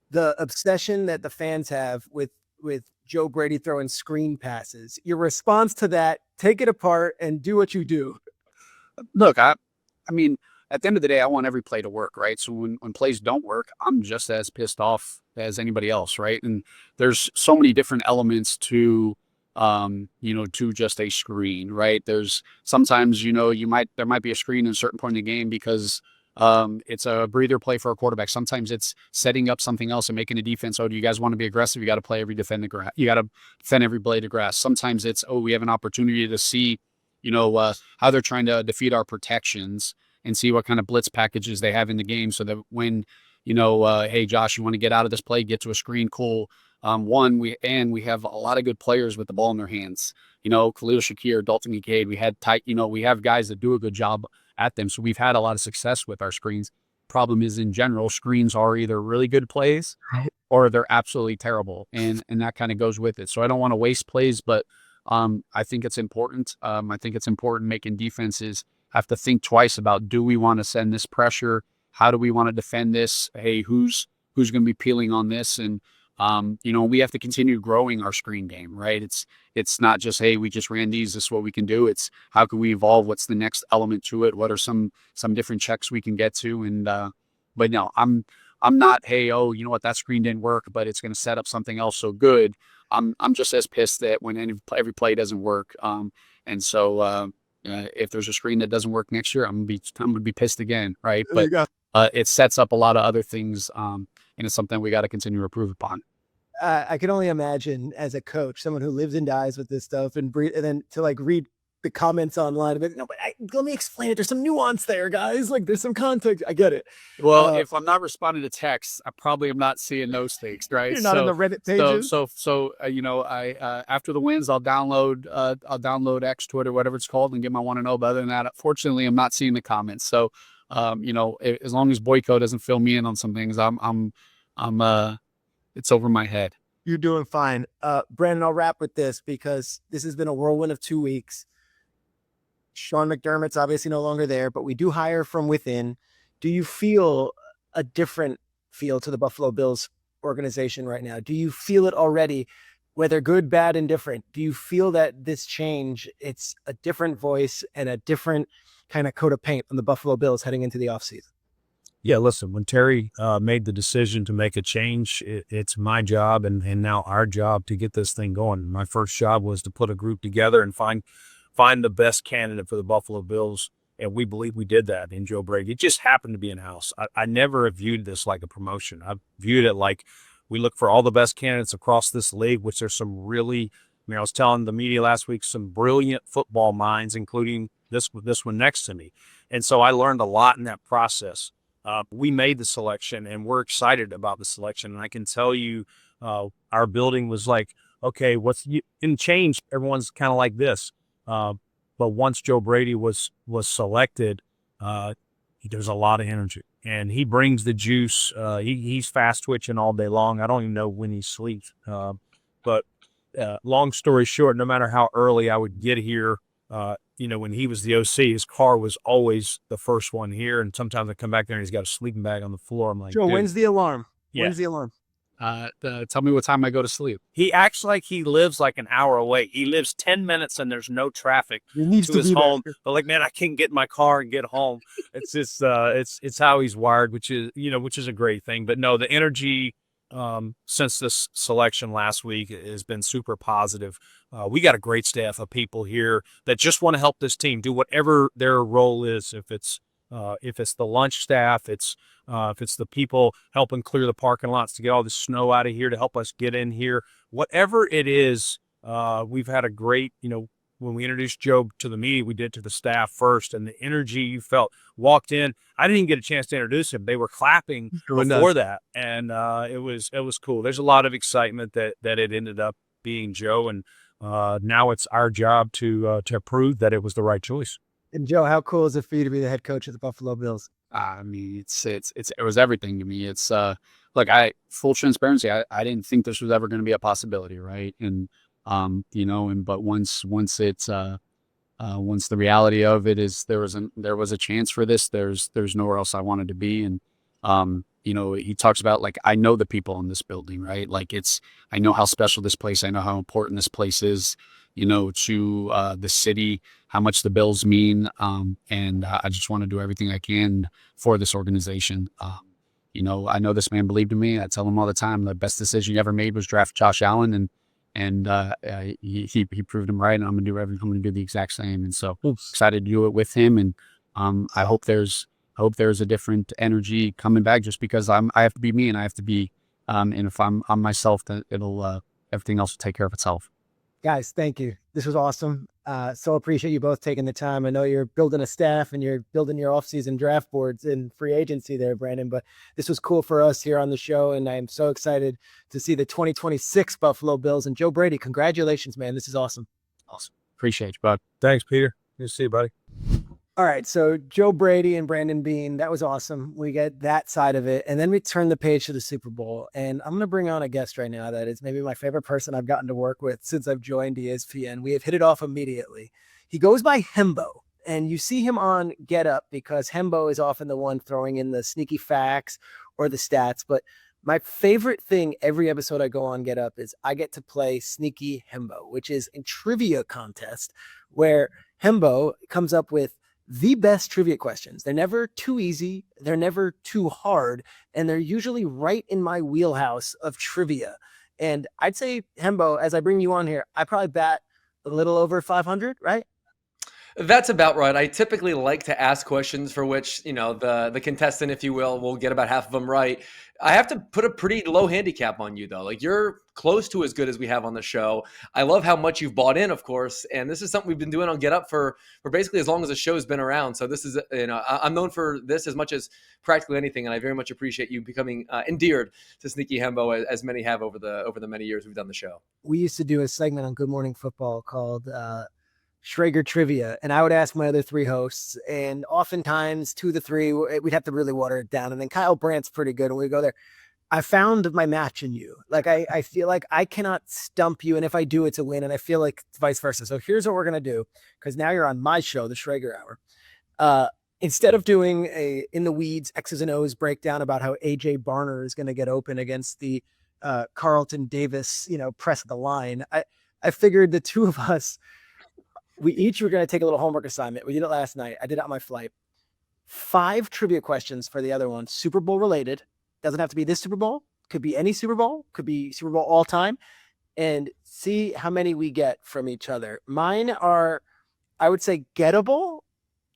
the obsession that the fans have with Joe Brady throwing screen passes. Your response to that, take it apart and do what you do. Look, I mean, at the end of the day, I want every play to work, right? So when plays don't work, I'm just as pissed off as anybody else, right? And there's so many different elements to, to just a screen, right? There's sometimes, there might be a screen at a certain point in the game because it's a breather play for a quarterback. Sometimes it's setting up something else and making a defense. Oh, do you guys want to be aggressive? You got to play every defend grass. You got to defend every blade of grass. Sometimes it's, we have an opportunity to see, how they're trying to defeat our protections and see what kind of blitz packages they have in the game, so that when, hey, Josh, you want to get out of this play, get to a screen, cool. We have a lot of good players with the ball in their hands. Khalil Shakir, Dalton Kincaid. We have guys that do a good job at them. So we've had a lot of success with our screens. Problem is, in general, screens are either really good plays or they're absolutely terrible. And that kind of goes with it. So I don't want to waste plays, but I think it's important. I think it's important making defenses have to think twice about, do we want to send this pressure? How do we want to defend this? Hey, who's going to be peeling on this? And, we have to continue growing our screen game, right? It's not just, hey, we just ran these, this is what we can do. It's how can we evolve? What's the next element to it? What are some different checks we can get to? And, but no, I'm not, hey, oh, you know what, that screen didn't work, but it's going to set up something else so good. I'm just as pissed that when every play doesn't work. And so, if there's a screen that doesn't work next year, I'm gonna be pissed again, right? But it sets up a lot of other things, and it's something we got to continue to improve upon. I can only imagine, as a coach, someone who lives and dies with this stuff, and then to read the comments online. But no, but let me explain it. There's some nuance there, guys. Like, there's some context. I get it. Well, if I'm not responding to texts, I probably am not seeing those things, right? You're not on the Reddit pages. So I after the wins, I'll download X, Twitter, whatever it's called, and get my want to know. But other than that, fortunately, I'm not seeing the comments. So, as long as Boyko doesn't fill me in on some things, it's over my head. You're doing fine. Brandon, I'll wrap with this because this has been a whirlwind of 2 weeks. Sean McDermott's obviously no longer there, but we do hire from within. Do you feel a different feel to the Buffalo Bills organization right now? Do you feel it already, whether good, bad, and different? Do you feel that this change, it's a different voice and a different kind of coat of paint on the Buffalo Bills heading into the offseason? Yeah, listen, when Terry made the decision to make a change, it's my job and now our job to get this thing going. My first job was to put a group together and find the best candidate for the Buffalo Bills, and we believe we did that in Joe Brady. It just happened to be in-house. I never viewed this like a promotion. I viewed it like we look for all the best candidates across this league, which there's some really, I was telling the media last week, some brilliant football minds, including this one next to me. And so I learned a lot in that process. We made the selection, and we're excited about the selection. And I can tell you, our building was like, okay, in change, everyone's kind of like this. But once Joe Brady was selected, there's a lot of energy. and he brings the juice. He's fast twitching all day long. I don't even know when he sleeps. But long story short, no matter how early I would get here, when he was the OC, his car was always the first one here. And sometimes I come back there and he's got a sleeping bag on the floor. I'm like, Joe, dude, when's the alarm? Yeah. When's the alarm? Tell me what time I go to sleep. He acts like he lives like an hour away. He lives 10 minutes and there's no traffic He needs to his home. But like, man, I can't get in my car and get home. It's just, it's how he's wired, which is a great thing. But no, the energy since this selection last week has been super positive. We got a great staff of people here that just want to help this team do whatever their role is. If it's the lunch staff, if it's the people helping clear the parking lots to get all the snow out of here to help us get in here, whatever it is, we've had a great, when we introduced Joe to the media, we did to the staff first, and the energy you felt. Walked in, I didn't even get a chance to introduce him. They were clapping before that, and it was cool. There's a lot of excitement that it ended up being Joe, and now it's our job to prove that it was the right choice. And Joe, how cool is it for you to be the head coach of the Buffalo Bills? I mean, it was everything to me. It's look, full transparency. I didn't think this was ever going to be a possibility, right? And but once the reality of it is there was a chance for this. There's nowhere else I wanted to be, and he talks about, like, I know the people in this building, right? Like, I know how special this place. I know how important this place is, to the city, how much the Bills mean, and I just want to do everything I can for this organization. I know this man believed in me. I tell him all the time, the best decision he ever made was draft Josh Allen, and he proved him right. And I'm going to do the exact same. And so excited to do it with him. And I hope there's a different energy coming back, just because I have to be me, and I have to be, and if I'm myself, then it'll everything else will take care of itself. Guys, thank you. This was awesome. So appreciate you both taking the time. I know you're building a staff and you're building your offseason draft boards and free agency there, Brandon, but this was cool for us here on the show. And I'm so excited to see the 2026 Buffalo Bills. And Joe Brady, congratulations, man. This is awesome. Awesome. Appreciate you, bud. Thanks, Peter. Good to see you, buddy. All right, so Joe Brady and Brandon Beane, that was awesome. We get that side of it. And then we turn the page to the Super Bowl. And I'm going to bring on a guest right now that is maybe my favorite person I've gotten to work with since I've joined ESPN. We have hit it off immediately. He goes by Hembo, and you see him on Get Up because Hembo is often the one throwing in the sneaky facts or the stats. But my favorite thing every episode I go on Get Up is I get to play Sneaky Hembo, which is a trivia contest where Hembo comes up with the best trivia questions. They're never too easy. They're never too hard. And they're usually right in my wheelhouse of trivia. And I'd say, Hembo, as I bring you on here, I probably bat a little over 500, right? That's about right. I typically like to ask questions for which, the contestant, if you will get about half of them right. I have to put a pretty low handicap on you, though. Like, you're close to as good as we have on the show. I love how much you've bought in, of course. And this is something we've been doing on Get Up for basically as long as the show's been around. So this is, I'm known for this as much as practically anything. And I very much appreciate you becoming endeared to Sneaky Hembo, as many have over the many years we've done the show. We used to do a segment on Good Morning Football called Schrager Trivia, and I would ask my other three hosts, and oftentimes 2 of the 3, we'd have to really water it down. And then Kyle Brandt's pretty good, and we go there. I found my match in you. Like, I feel like I cannot stump you, and if I do, it's a win, and I feel like vice versa. So here's what we're going to do, because now you're on my show, the Schrager Hour. Instead of doing a in the weeds X's and O's breakdown about how AJ Barner is going to get open against the Carlton Davis, press of the line, I figured the two of us, we each were going to take a little homework assignment. We did it last night. I did it on my flight. 5 trivia questions for the other one, Super Bowl related. Doesn't have to be this Super Bowl. Could be any Super Bowl. Could be Super Bowl all time. And see how many we get from each other. Mine are, I would say, gettable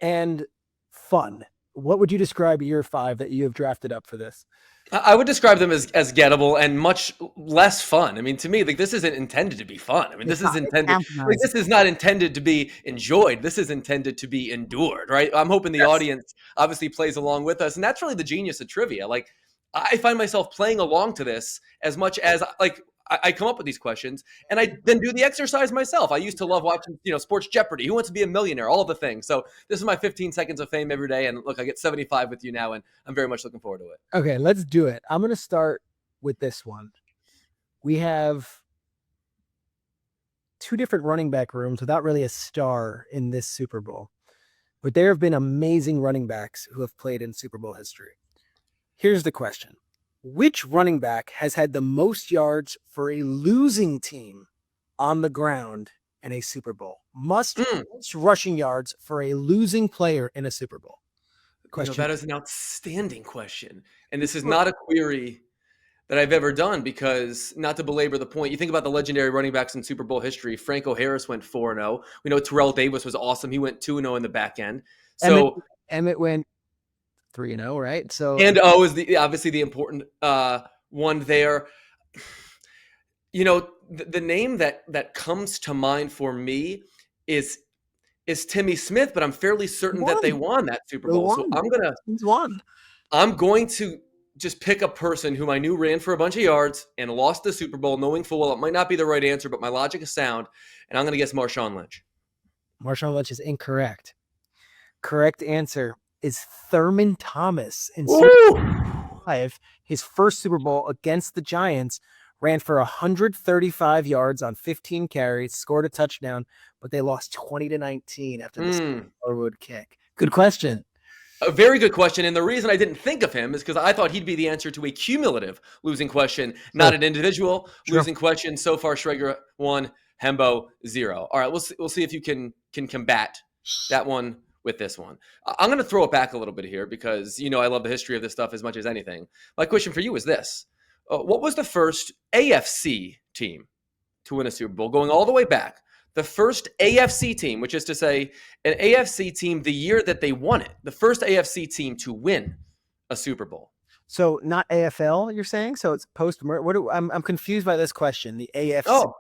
and fun. What would you describe your 5 that you have drafted up for this? I would describe them as gettable and much less fun. I mean, to me, like, this isn't intended to be fun. I mean, this is not intended to be enjoyed. This is intended to be endured, right? I'm hoping the audience obviously plays along with us. And that's really the genius of trivia. Like, I find myself playing along to this as much as, like, I come up with these questions and I then do the exercise myself. I used to love watching, Sports Jeopardy, Who Wants to Be a Millionaire, all of the things. So this is my 15 seconds of fame every day. And look, I get 75 with you now, and I'm very much looking forward to it. Okay, let's do it. I'm going to start with this one. We have 2 different running back rooms without really a star in this Super Bowl. But there have been amazing running backs who have played in Super Bowl history. Here's the question. Which running back has had the most yards for a losing team on the ground in a Super Bowl? Most rushing yards for a losing player in a Super Bowl. Question. That is an outstanding question. And this is not a query that I've ever done because, not to belabor the point, you think about the legendary running backs in Super Bowl history. Franco Harris went 4-0. We know Terrell Davis was awesome. He went 2-0 in the back end. So Emmett went 3-0, right? So and is obviously the important one there. The name that comes to mind for me is Timmy Smith, but I'm fairly certain that they won that Super Bowl. So I'm going to just pick a person whom I knew ran for a bunch of yards and lost the Super Bowl, knowing full well it might not be the right answer, but my logic is sound, and I'm going to guess Marshawn Lynch. Marshawn Lynch is incorrect. Correct answer is Thurman Thomas in Super Bowl 5. His first Super Bowl against the Giants, ran for 135 yards on 15 carries, scored a touchdown, but they lost 20-19 after the Norwood kick. Good question. A very good question. And the reason I didn't think of him is because I thought he'd be the answer to a cumulative losing question, not an individual losing question. So far, Schrager 1, Hembo 0. All right, we'll see if you can combat that one with this one. I'm going to throw it back a little bit here because, I love the history of this stuff as much as anything. My question for you is this. What was the first AFC team to win a Super Bowl, going all the way back? The first AFC team, which is to say an AFC team the year that they won it, the first AFC team to win a Super Bowl. So not AFL, you're saying? So it's post-merger. I'm confused by this question. The AFC. Oh,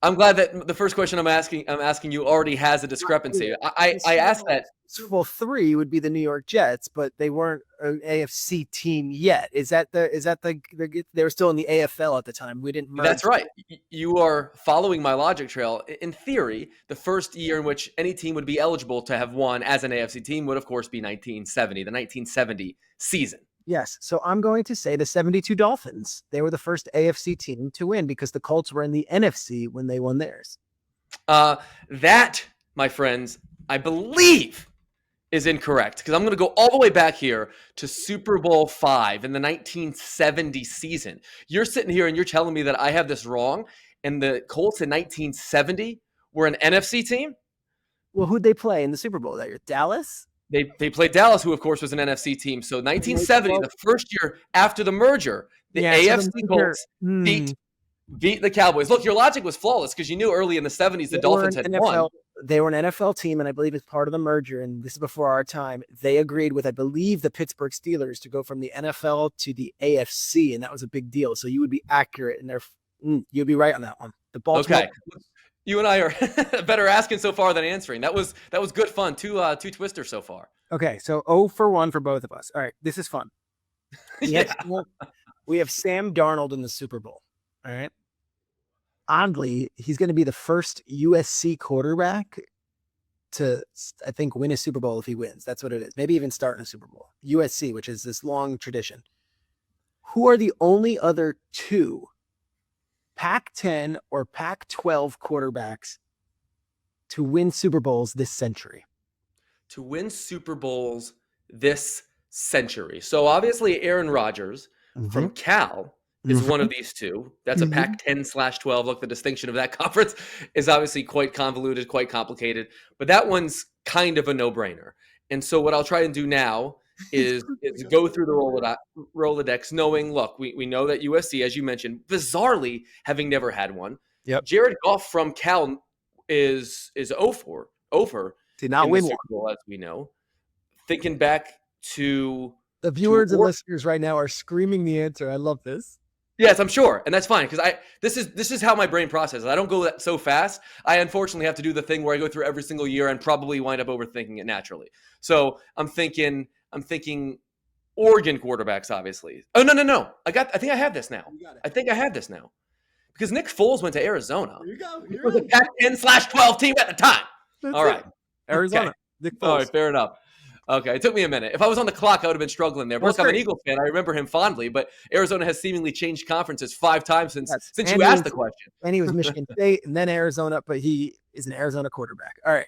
I'm glad that the first question I'm asking you already has a discrepancy. I asked that. Super Bowl 3 would be the New York Jets, but they weren't an AFC team yet. Is that they were still in the AFL at the time? We didn't merge. That's right. You are following my logic trail. In theory, the first year in which any team would be eligible to have won as an AFC team would, of course, be 1970, the 1970 season. Yes. So I'm going to say the 72 Dolphins. They were the first AFC team to win because the Colts were in the NFC when they won theirs. That, my friends, I believe is incorrect because I'm going to go all the way back here to Super Bowl 5 in the 1970 season. You're sitting here and you're telling me that I have this wrong and the Colts in 1970 were an NFC team? Well, who'd they play in the Super Bowl that year? Dallas? They played Dallas, who, of course, was an NFC team. So 1970, the first year after the merger, the AFC Colts beat the Cowboys. Look, your logic was flawless because you knew early in the 70s the Dolphins had won. They were an NFL team, and I believe as part of the merger, and this is before our time, they agreed with, I believe, the Pittsburgh Steelers to go from the NFL to the AFC, and that was a big deal. So you would be accurate, and you'd be right on that one. The Baltimore. Okay. You and I are better asking so far than answering. That was good fun. Two twisters so far. Okay, so 0 for 1 for both of us. All right, this is fun. We have Sam Darnold in the Super Bowl. All right. Oddly, he's going to be the first USC quarterback to, I think, win a Super Bowl if he wins. That's what it is. Maybe even start in a Super Bowl. USC, which is this long tradition. Who are the only other 2 Pac-10 or Pac-12 quarterbacks to win Super Bowls this century? To win Super Bowls this century. So obviously Aaron Rodgers from Cal is one of these 2. That's a Pac-10/12. Look, the distinction of that conference is obviously quite convoluted, quite complicated, but that one's kind of a no-brainer. And so what I'll try and do now is go through the Rolodex knowing, look, we know that USC, as you mentioned, bizarrely having never had one. Yep. Jared Goff from Cal is 0 for did not win Super Bowl, as we know. Thinking back to the viewers and listeners right now are screaming the answer. I love this. Yes, I'm sure, and that's fine because this is how my brain processes. I don't go so fast. I unfortunately have to do the thing where I go through every single year and probably wind up overthinking it naturally. So I'm thinking Oregon quarterbacks, obviously. Oh no! I think I have this now. I think I have this now Because Nick Foles went to Arizona. There you go. It was a Pac-10/12 team at the time. All right. Arizona. Okay. Nick Foles. All right, fair enough. Okay, it took me a minute. If I was on the clock, I would have been struggling there. But look, I'm an Eagles fan. I remember him fondly, but Arizona has seemingly changed conferences 5 times since you asked the question. And he was Michigan State and then Arizona, but he is an Arizona quarterback. All right.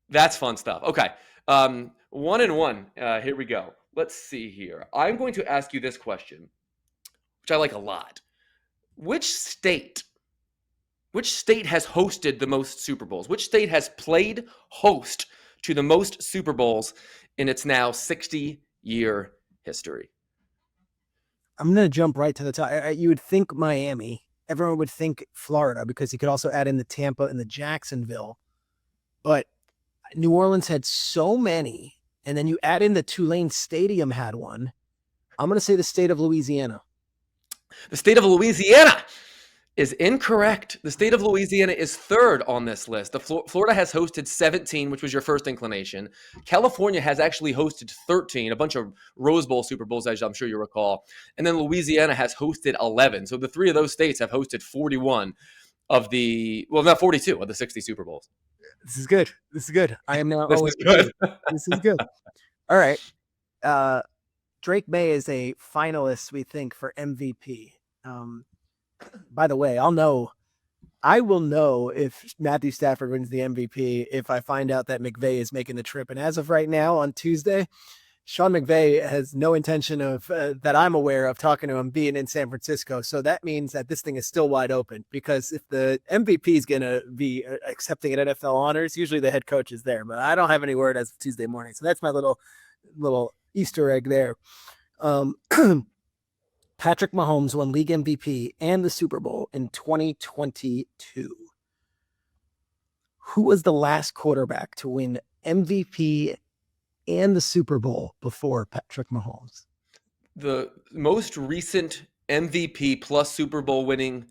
That's fun stuff. Okay. 1-1. Here we go. Let's see here. I'm going to ask you this question, which I like a lot. Which state has hosted the most Super Bowls? Which state has played host to the most Super Bowls in its now 60-year history? I'm going to jump right to the top. You would think Miami. Everyone would think Florida because you could also add in the Tampa and the Jacksonville. But New Orleans had so many. And then you add in the Tulane Stadium had one. I'm going to say the state of Louisiana. The state of Louisiana is incorrect. The state of Louisiana is third on this list. Florida has hosted 17, which was your first inclination. California has actually hosted 13, a bunch of Rose Bowl Super Bowls, as I'm sure you recall. And then Louisiana has hosted 11. So the 3 of those states have hosted 41 of the, well, not 42 of the 60 Super Bowls. This is good. This is good. I am now. This is good. This is good. All right. Drake May is a finalist, we think, for MVP. By the way, I will know if Matthew Stafford wins the MVP if I find out that McVay is making the trip. And as of right now, on Tuesday, Sean McVay has no intention of, that I'm aware of, talking to him being in San Francisco. So that means that this thing is still wide open, because if the MVP is going to be accepting an NFL honors, usually the head coach is there, but I don't have any word as of Tuesday morning. So that's my little Easter egg there. Patrick Mahomes won league MVP and the Super Bowl in 2022. Who was the last quarterback to win MVP and the Super Bowl before Patrick Mahomes? The most recent MVP plus Super Bowl winning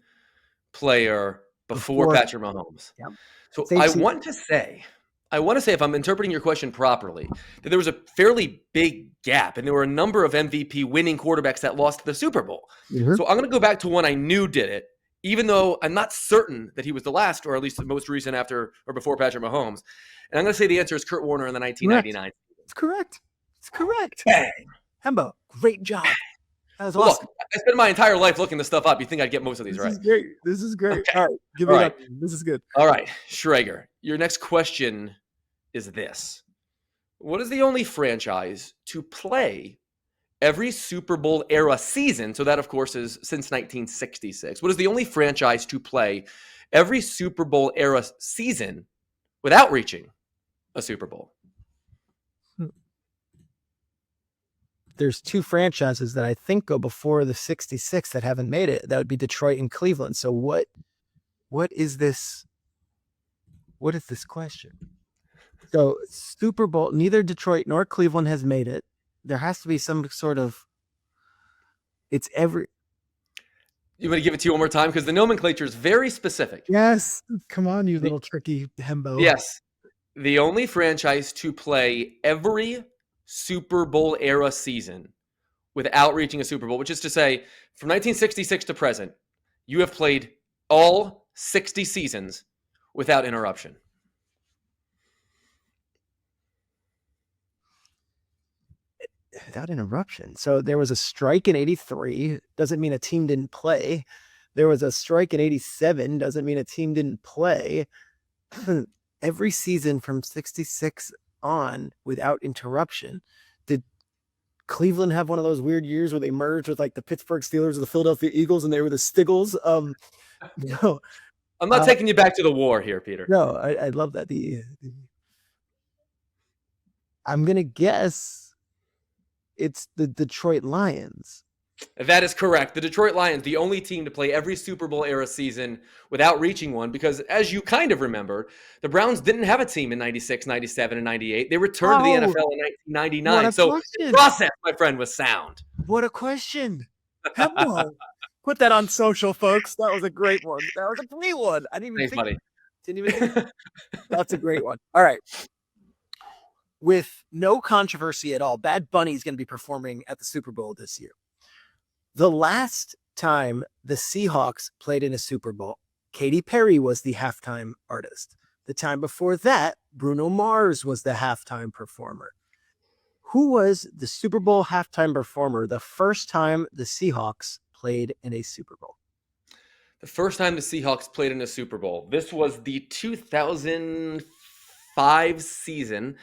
player before Patrick Mahomes. Yep. So I want to say, if I'm interpreting your question properly, that there was a fairly big gap, and there were a number of MVP winning quarterbacks that lost the Super Bowl. Mm-hmm. So I'm going to go back to one I knew did it, even though I'm not certain that he was the last, or at least the most recent after or before Patrick Mahomes. And I'm going to say the answer is Kurt Warner in the 1999. It's correct. It's correct. Bang. Hembo, great job. That was awesome. Look, I spent my entire life looking this stuff up. You think I'd get most of these right? This is great. Okay. All right. Give it up. This is good. All right. Schrager, your next question is this. What is the only franchise to play every Super Bowl era season? So that, of course, is since 1966. What is the only franchise to play every Super Bowl era season without reaching a Super Bowl? There's 2 franchises that I think go before the 66 that haven't made it. That would be Detroit and Cleveland. So what is this? What is this question? So Super Bowl, neither Detroit nor Cleveland has made it. There has to be some sort of, it's every. You want to give it to you one more time? Because the nomenclature is very specific. Yes. Come on, you little tricky Hembo. Yes. The only franchise to play every Super Bowl era season without reaching a Super Bowl, which is to say, from 1966 to present, you have played all 60 seasons without interruption. Without interruption. So there was a strike in 83. Doesn't mean a team didn't play. There was a strike in 87. Doesn't mean a team didn't play. Every season from 66 on without interruption. Did Cleveland have one of those weird years where they merged with like the Pittsburgh Steelers or the Philadelphia Eagles and they were the Stiggles? No. I'm not taking you back to the war here, Peter. No, I love that. I'm going to guess it's the Detroit Lions. That is correct. The Detroit Lions, the only team to play every Super Bowl era season without reaching one, because as you kind of remember, the Browns didn't have a team in 96, 97, and 98. They returned to the NFL in 1999. So the process, my friend, was sound. What a question. Put that on social, folks. That was a great one. That was a great one. I didn't even think. Didn't even think. That's a great one. All right. With no controversy at all, Bad Bunny is going to be performing at the Super Bowl this year. The last time the Seahawks played in a Super Bowl, Katy Perry was the halftime artist. The time before that, Bruno Mars was the halftime performer. Who was the Super Bowl halftime performer the first time the Seahawks played in a Super Bowl? The first time the Seahawks played in a Super Bowl. This was the 2005 season,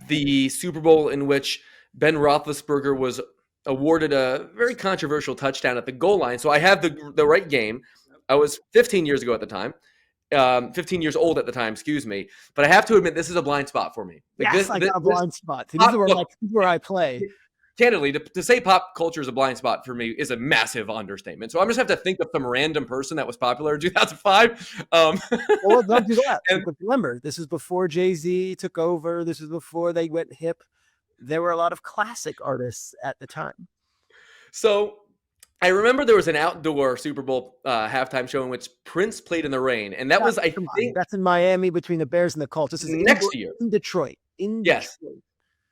the Super Bowl in which Ben Roethlisberger was awarded a very controversial touchdown at the goal line. So I have the right game. I was 15 years ago at the time. 15 years old at the time, excuse me. But I have to admit, this is a blind spot for me. Yes, I got a blind spot. See, this is where I play. Candidly, to say pop culture is a blind spot for me is a massive understatement. So I'm just have to think of some random person that was popular in 2005. Well, don't do that. But remember, this is before Jay-Z took over. This is before they went hip. There were a lot of classic artists at the time. So I remember there was an outdoor Super Bowl halftime show in which Prince played in the rain. And that was, I think... That's in Miami between the Bears and the Colts. This is next year. In Detroit. Yes.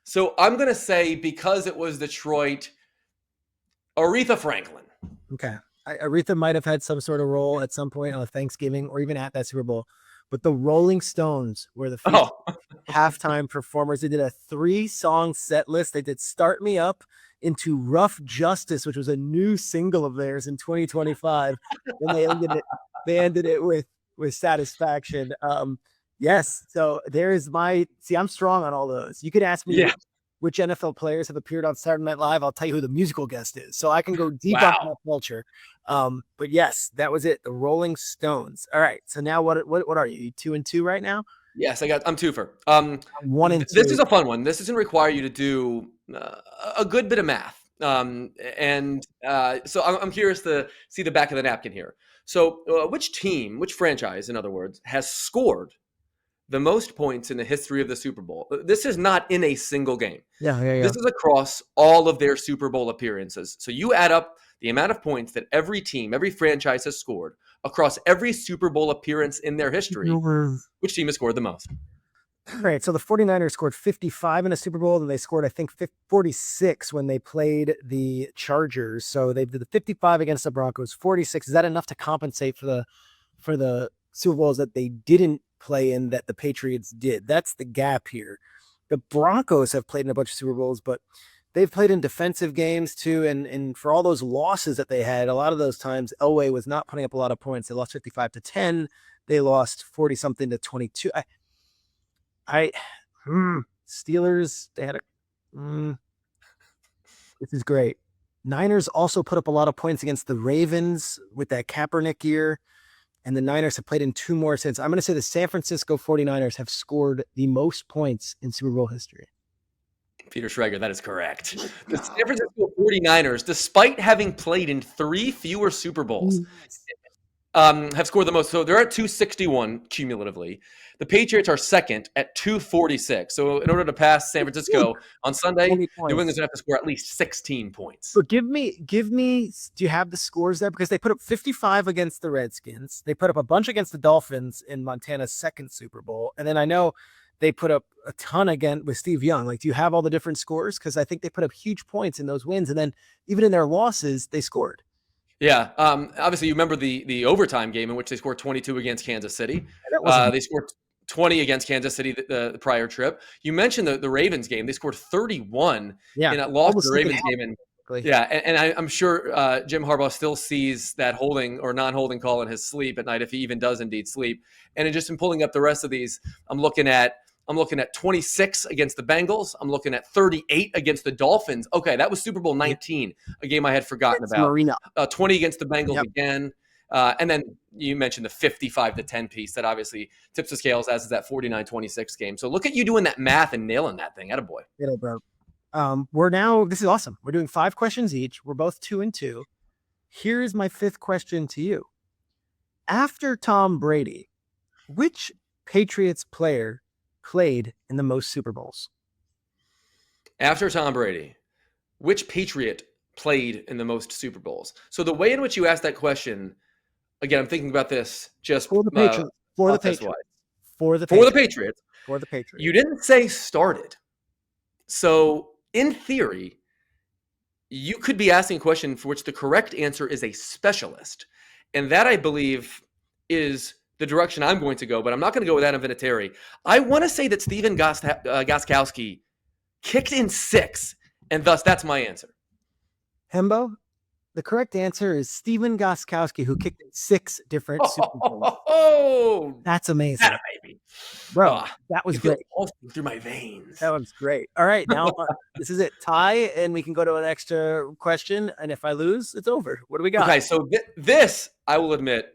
So I'm going to say, because it was Detroit, Aretha Franklin. Okay. Aretha might have had some sort of role at some point on Thanksgiving or even at that Super Bowl. But the Rolling Stones were the halftime performers. They did a 3-song set list. They did Start Me Up, into Rough Justice, which was a new single of theirs in 2025. And they ended it with Satisfaction. Yes. So there's I'm strong on all those. You could ask me which NFL players have appeared on Saturday Night Live. I'll tell you who the musical guest is. So I can go deep on that culture. But yes, that was it. The Rolling Stones. All right. So now what are you? You 2-2 right now? Yes, I'm 2 for. 1 and 2. This is a fun one. This doesn't require you to do a good bit of math. So I'm curious to see the back of the napkin here. So which franchise, in other words, has scored the most points in the history of the Super Bowl? This is not in a single game. Yeah. This is across all of their Super Bowl appearances. So you add up the amount of points that every team, every franchise has scored across every Super Bowl appearance in their history. Which team has scored the most? All right. So the 49ers scored 55 in a Super Bowl, and they scored, I think, 46 when they played the Chargers. So they did the 55 against the Broncos, 46. Is that enough to compensate for the Super Bowls that they didn't play in that the Patriots did? That's the gap here. The Broncos have played in a bunch of Super Bowls, but they've played in defensive games too. And for all those losses that they had, a lot of those times Elway was not putting up a lot of points. They lost 55-10. They lost 40-something to 22. Steelers, they had this is great. Niners also put up a lot of points against the Ravens with that Kaepernick year. And the Niners have played in 2 more since. I'm going to say the San Francisco 49ers have scored the most points in Super Bowl history. Peter Schrager, that is correct. The San Francisco 49ers, despite having played in 3 fewer Super Bowls, have scored the most. So they're at 261 cumulatively. The Patriots are second at 246. So in order to pass San Francisco on Sunday, New England's going to have to score at least 16 points. So give me, do you have the scores there? Because they put up 55 against the Redskins. They put up a bunch against the Dolphins in Montana's second Super Bowl. And then I know they put up a ton again with Steve Young. Like, do you have all the different scores? Because I think they put up huge points in those wins. And then even in their losses, they scored. Yeah. Obviously, you remember the overtime game in which they scored 22 against Kansas City. They scored 20 against Kansas City the prior trip. You mentioned the Ravens game. They scored 31 in that loss to the Ravens game. And I'm sure Jim Harbaugh still sees that holding or non-holding call in his sleep at night, if he even does indeed sleep. And just in pulling up the rest of these, I'm looking at 26 against the Bengals. I'm looking at 38 against the Dolphins. Okay, that was Super Bowl 19, a game I had forgotten about. 20 against the Bengals again. And then you mentioned the 55-10 piece that obviously tips the scales, as is that 49-26 game. So look at you doing that math and nailing that thing. Attaboy. Bro. This is awesome. We're doing 5 questions each. We're both 2-2. Here's my 5th question to you. After Tom Brady, which Patriots player played in the most Super Bowls? After Tom Brady, which Patriot played in the most Super Bowls? So the way in which you asked that question, again, I'm thinking about this just for the Patriots. For the Patriots. You didn't say started. So in theory, you could be asking a question for which the correct answer is a specialist. And that, I believe, is the direction I'm going to go, but I'm not going to go with Adam Vinatieri. I want to say that Steven Gostkowski kicked in 6, and thus that's my answer. Hembo, the correct answer is Steven Gostkowski, who kicked in 6 different Super Bowls. Oh, that's amazing. baby. Bro, that was great. Through my veins. That was great. All right, now this is it. Tie, and we can go to an extra question, and if I lose, it's over. What do we got? Okay, so this, I will admit,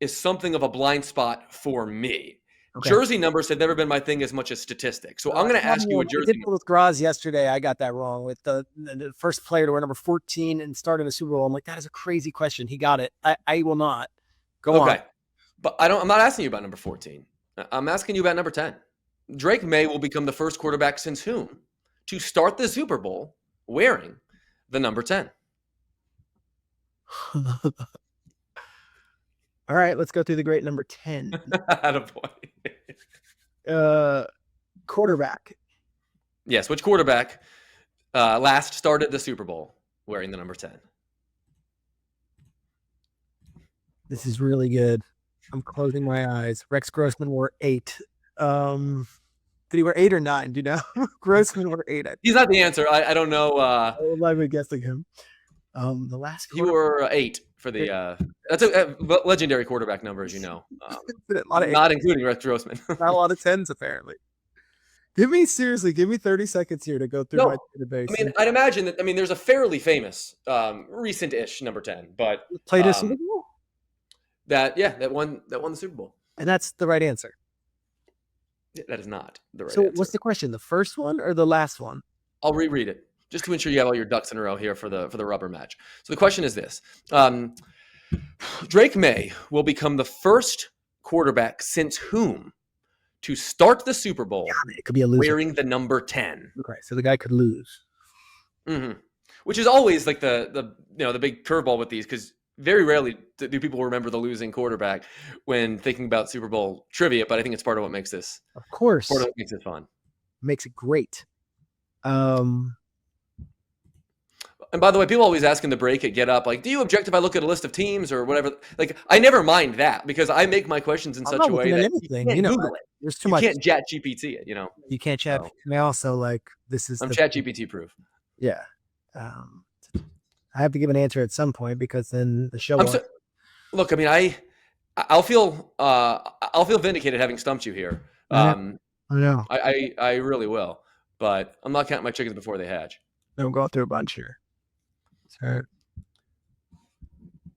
is something of a blind spot for me. Okay. Jersey numbers have never been my thing as much as statistics. So I'm going to ask you a jersey. I did with Graz yesterday. I got that wrong with the first player to wear number 14 and start in the Super Bowl. I'm like, that is a crazy question. He got it. I will not. Go on. Okay. But I'm not asking you about number 14. I'm asking you about number 10. Drake May will become the first quarterback since whom to start the Super Bowl wearing the number 10. All right, let's go through the great number 10. Attaboy. Quarterback. Yes, which quarterback last started the Super Bowl wearing the number 10? This is really good. I'm closing my eyes. Rex Grossman wore 8. Did he wear 8 or 9? Do you know? Grossman wore 8. He's not the answer. I don't know. I'm guessing him. The last he wore 8 for the that's a legendary quarterback number, as you know. Not including Rex Grossman. Not a lot of 10s apparently. Give me 30 seconds here to go through my database. I mean, I'd imagine that. I mean, there's a fairly famous, recent-ish number 10, but played a Super Bowl. That won the Super Bowl, and that's the right answer. That is not the right answer. So, what's the question? The first one or the last one? I'll reread it just to ensure you have all your ducks in a row here for the rubber match. So the question is this: Drake May will become the first quarterback since whom to start the Super Bowl it could be a loser. Wearing the number 10. Okay, so the guy could lose. Mm-hmm. Which is always like the big curveball with these, because very rarely do people remember the losing quarterback when thinking about Super Bowl trivia, but I think it's part of what makes this. Of course. Part of what makes it fun. Makes it great. And by the way, people always ask in the break at Get Up, like, do you object if I look at a list of teams or whatever? Like, I never mind that because I make my questions in such a way that anything. You can't Google it. There's too much. You can't chat GPT it, You can't chat. And I also this is. I'm chat GPT proof. Yeah. I have to give an answer at some point because then the show. Look, I mean, I'll feel vindicated having stumped you here. I know. I really will, but I'm not counting my chickens before they hatch. I'm going through a bunch here. So,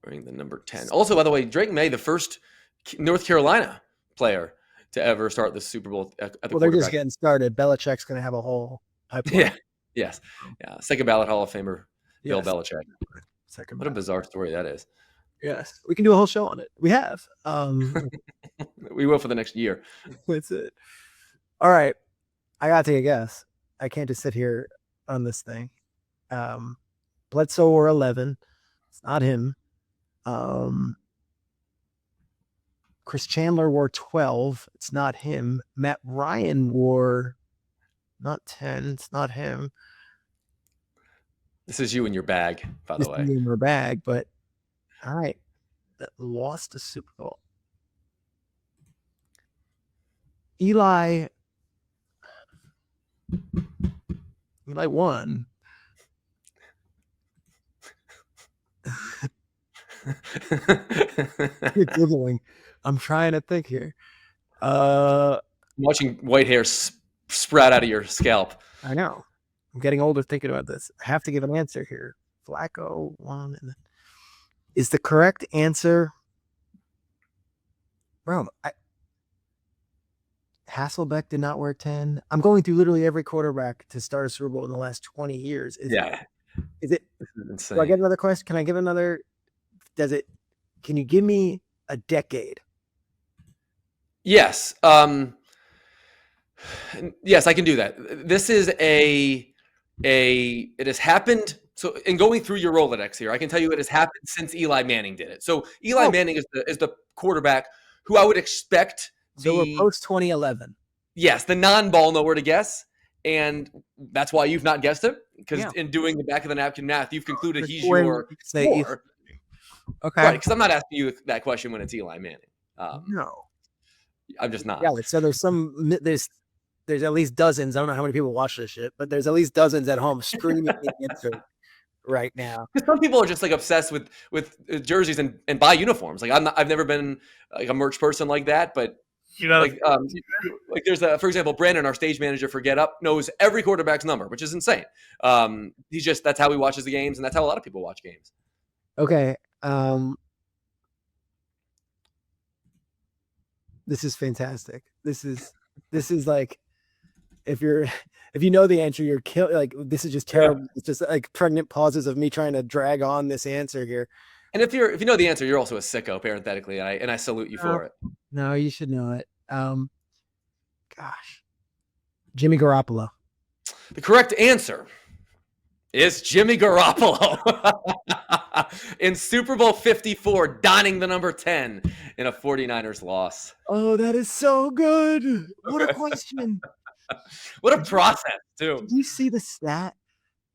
wearing the number 10. Also, by the way, Drake May, the first North Carolina player to ever start the Super Bowl at the they're just getting started. Belichick's going to have a whole pipeline. Yeah. Yes. Yeah. Second ballot Hall of Famer, Bill Belichick. What a bizarre story that is. Yes. We can do a whole show on it. We have. We will for the next year. That's it. All right. I got to take a guess. I can't just sit here on this thing. Bledsoe wore 11. It's not him. Chris Chandler wore 12. It's not him. Matt Ryan wore not 10. It's not him. This is you in your bag, by the way. In your bag, but all right. That lost a Super Bowl. Eli won. You're giggling. I'm trying to think here. I'm watching white hair sprout out of your scalp. I know. I'm getting older thinking about this. I have to give an answer here. Flacco won. Is the correct answer? Bro, Hasselbeck did not wear 10. I'm going through literally every quarterback to start a Super Bowl in the last 20 years. Is it? This is insane. Do I get another question? Can I give another? Can you give me a decade? Yes. Yes, I can do that. This is it has happened. So in going through your Rolodex here, I can tell you it has happened since Eli Manning did it. So Eli Manning is the quarterback who I would expect. So we're post 2011. Yes, the non-ball nowhere to guess. And that's why you've not guessed him. because Yeah. in doing the back of the napkin math, you've concluded he's When your you say Eli. 4. Okay. Right, because I'm not asking you that question when it's Eli Manning. No. I'm just not. Yeah. So there's at least dozens. I don't know how many people watch this shit, but there's at least dozens at home screaming the answer right now. Because some people are just like obsessed with jerseys and buy uniforms. Like I've never been like a merch person like that, but like there's for example, Brandon, our stage manager for Get Up, knows every quarterback's number, which is insane. That's how he watches the games, and that's how a lot of people watch games. Okay. This is fantastic. This is like, if you know the answer, you're like, this is just terrible. Yeah. It's just like pregnant pauses of me trying to drag on this answer here. And if you know the answer, you're also a sicko, parenthetically, and I salute you for it. No, you should know it. Gosh, Jimmy Garoppolo. The correct answer is Jimmy Garoppolo in Super Bowl 54, donning the number 10 in a 49ers loss. Oh, that is so good. What a question. What a process, too. Did you see the stat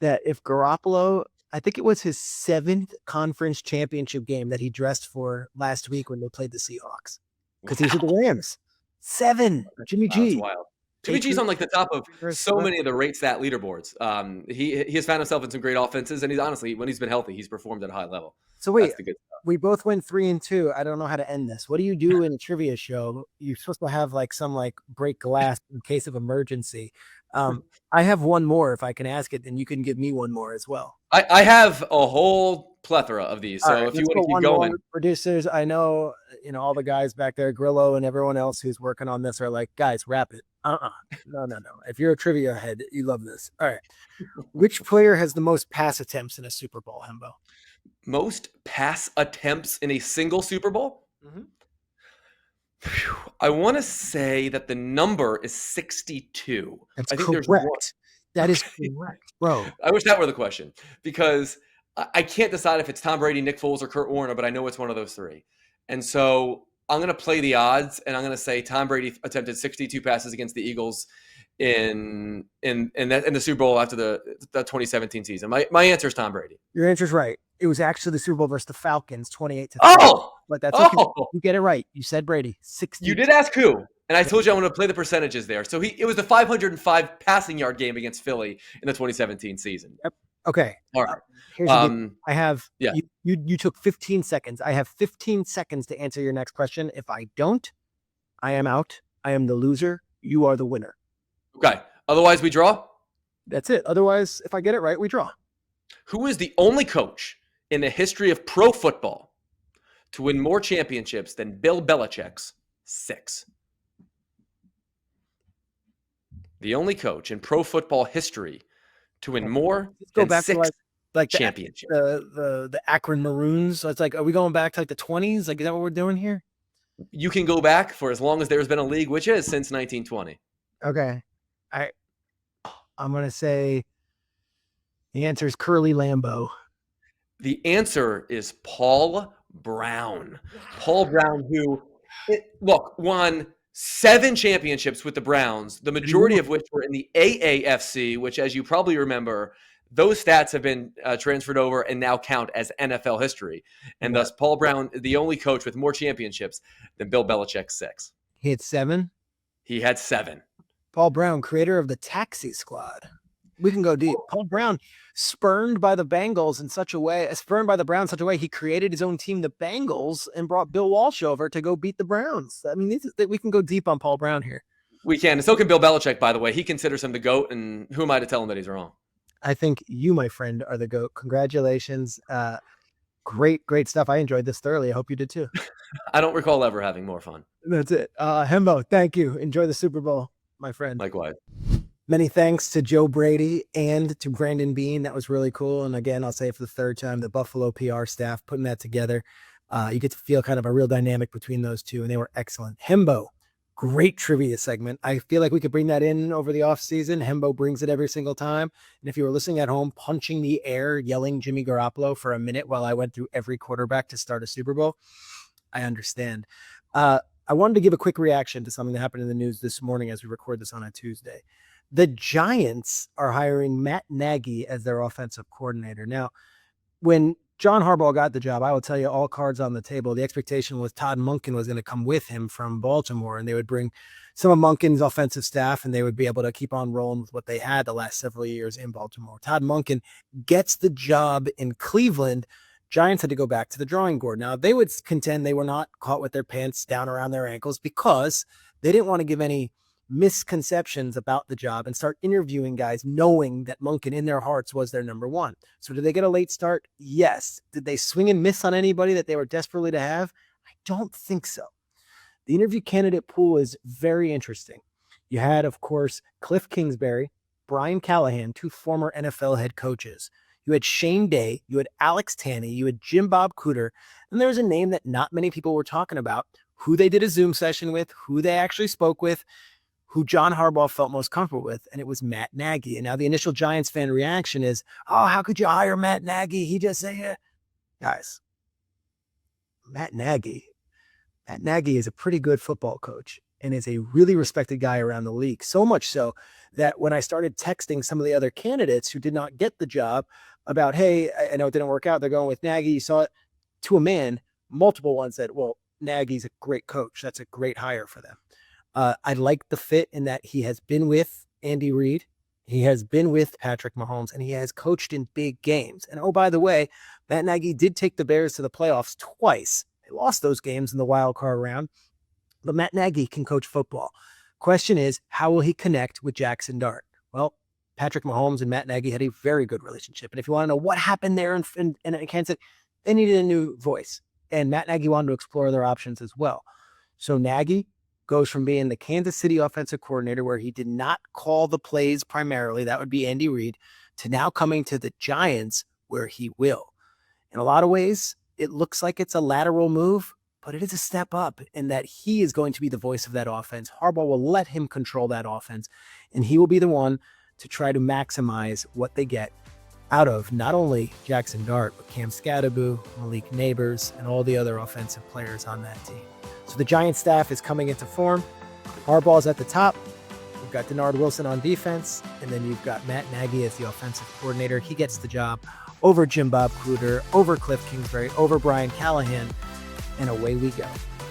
that if Garoppolo, I think it was his 7th conference championship game that he dressed for last week when they played the Seahawks, because he's with the Rams. 7. Jimmy G. That's wild. Jimmy G's on like the top of so many of the rate stat leaderboards. He has found himself in some great offenses, and he's honestly, when he's been healthy, he's performed at a high level. So wait, we both went 3-2. I don't know how to end this. What do you do in a trivia show? You're supposed to have like some like break glass in case of emergency. I have one more if I can ask it, and you can give me one more as well. I have a whole plethora of these. So if you want to keep going. Producers, I know, all the guys back there, Grillo and everyone else who's working on this are like, guys, wrap it. No. If you're a trivia head, you love this. All right. Which player has the most pass attempts in a Super Bowl, Hembo? Most pass attempts in a single Super Bowl? Mm-hmm. I want to say that the number is 62. That's I think correct. There's one. That is correct, bro. I wish that were the question, because I can't decide if it's Tom Brady, Nick Foles, or Kurt Warner, but I know it's one of those 3. And so I'm going to play the odds, and I'm going to say Tom Brady attempted 62 passes against the Eagles in the Super Bowl after the 2017 season. My answer is Tom Brady. Your answer's right. It was actually the Super Bowl versus the Falcons, 28-3. Oh, but that's okay. You get it right. You said Brady. 60. You did ask who, and I told you I want to play the percentages there. So it was the 505 passing yard game against Philly in the 2017 season. Yep. Okay. All right. Here's I have. Yeah. You took 15 seconds. I have 15 seconds to answer your next question. If I don't, I am out. I am the loser. You are the winner. Okay. Otherwise, we draw. That's it. Otherwise, if I get it right, we draw. Who is the only coach in the history of pro football to win more championships than Bill Belichick's 6? The only coach in pro football history to win more than 6 championships. The Akron Maroons. So it's like, are we going back to like the 20s? Like, is that what we're doing here? You can go back for as long as there's been a league, which is since 1920. Okay. I'm going to say the answer is Curly Lambeau. The answer is Paul Brown. Paul Brown, who, won 7 championships with the Browns, the majority of which were in the AAFC, which, as you probably remember, those stats have been transferred over and now count as NFL history. And thus, Paul Brown, the only coach with more championships than Bill Belichick's 6. He had 7? He had 7. Paul Brown, creator of the Taxi Squad. We can go deep. Paul Brown, spurned by the Browns in such a way, he created his own team, the Bengals, and brought Bill Walsh over to go beat the Browns. I mean, we can go deep on Paul Brown here. We can. And so can Bill Belichick, by the way. He considers him the GOAT, and who am I to tell him that he's wrong? I think you, my friend, are the GOAT. Congratulations. Great stuff. I enjoyed this thoroughly. I hope you did too. I don't recall ever having more fun. That's it. Hembo, thank you. Enjoy the Super Bowl, my friend. Likewise. Many thanks to Joe Brady and to Brandon Beane. That was really cool. And again, I'll say it for the third time, the Buffalo PR staff putting that together. You get to feel kind of a real dynamic between those two, and they were excellent. Hembo, great trivia segment. I feel like we could bring that in over the offseason. Hembo brings it every single time. And if you were listening at home, punching the air, yelling Jimmy Garoppolo for a minute while I went through every quarterback to start a Super Bowl, I understand. I wanted to give a quick reaction to something that happened in the news this morning as we record this on a Tuesday. The Giants are hiring Matt Nagy as their offensive coordinator. Now, when John Harbaugh got the job, I will tell you, all cards on the table. The expectation was Todd Monken was going to come with him from Baltimore, and they would bring some of Monken's offensive staff, and they would be able to keep on rolling with what they had the last several years in Baltimore. Todd Monken gets the job in Cleveland. Giants had to go back to the drawing board. Now, they would contend they were not caught with their pants down around their ankles because they didn't want to give any misconceptions about the job and start interviewing guys knowing that Monken in their hearts was their number one. So did they get a late start? Yes. Did they swing and miss on anybody that they were desperately to have? I don't think so. The interview candidate pool is very interesting. You had, of course, Cliff Kingsbury, Brian Callahan, two former NFL head coaches. You had Shane Day, you had Alex Tanney, you had Jim Bob Cooter, and there was a name that not many people were talking about, who they did a Zoom session with, who they actually spoke with, who John Harbaugh felt most comfortable with, and it was Matt Nagy. And now the initial Giants fan reaction is, oh, how could you hire Matt Nagy? He just say, yeah. Guys, Matt Nagy is a pretty good football coach and is a really respected guy around the league. So much so that when I started texting some of the other candidates who did not get the job about, hey, I know it didn't work out, they're going with Nagy, you saw it, to a man, multiple ones said, well, Nagy's a great coach. That's a great hire for them. I like the fit in that he has been with Andy Reid. He has been with Patrick Mahomes, and he has coached in big games. And oh, by the way, Matt Nagy did take the Bears to the playoffs twice. They lost those games in the wild card round, but Matt Nagy can coach football. Question is, how will he connect with Jackson Dart? Well, Patrick Mahomes and Matt Nagy had a very good relationship. And if you want to know what happened there in Kansas, they needed a new voice. And Matt Nagy wanted to explore their options as well. So Nagy goes from being the Kansas City offensive coordinator, where he did not call the plays primarily, that would be Andy Reid, to now coming to the Giants, where he will. In a lot of ways, it looks like it's a lateral move, but it is a step up in that he is going to be the voice of that offense. Harbaugh will let him control that offense, and he will be the one to try to maximize what they get out of not only Jackson Dart, but Cam Scadaboo, Malik Neighbors, and all the other offensive players on that team. So the Giants staff is coming into form. Harbaugh's at the top. You've got Leonhard Wilson on defense, and then you've got Matt Nagy as the offensive coordinator. He gets the job over Jim Bob Cooter, over Cliff Kingsbury, over Brian Callahan, and away we go.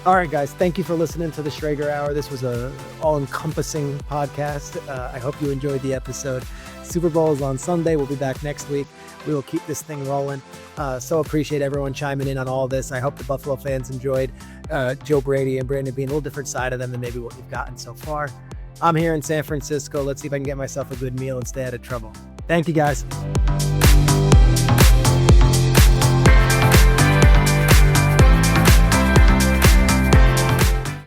All right, guys, thank you for listening to the Schrager Hour. This was a all-encompassing podcast. I hope you enjoyed the episode. Super Bowl is on Sunday. We'll be back next week. We will keep this thing rolling. So appreciate everyone chiming in on all this. I hope the Buffalo fans enjoyed Joe Brady and Brandon Beane, a little different side of them than maybe what you've gotten so far. I'm here in San Francisco. Let's see if I can get myself a good meal and stay out of trouble. Thank you, guys.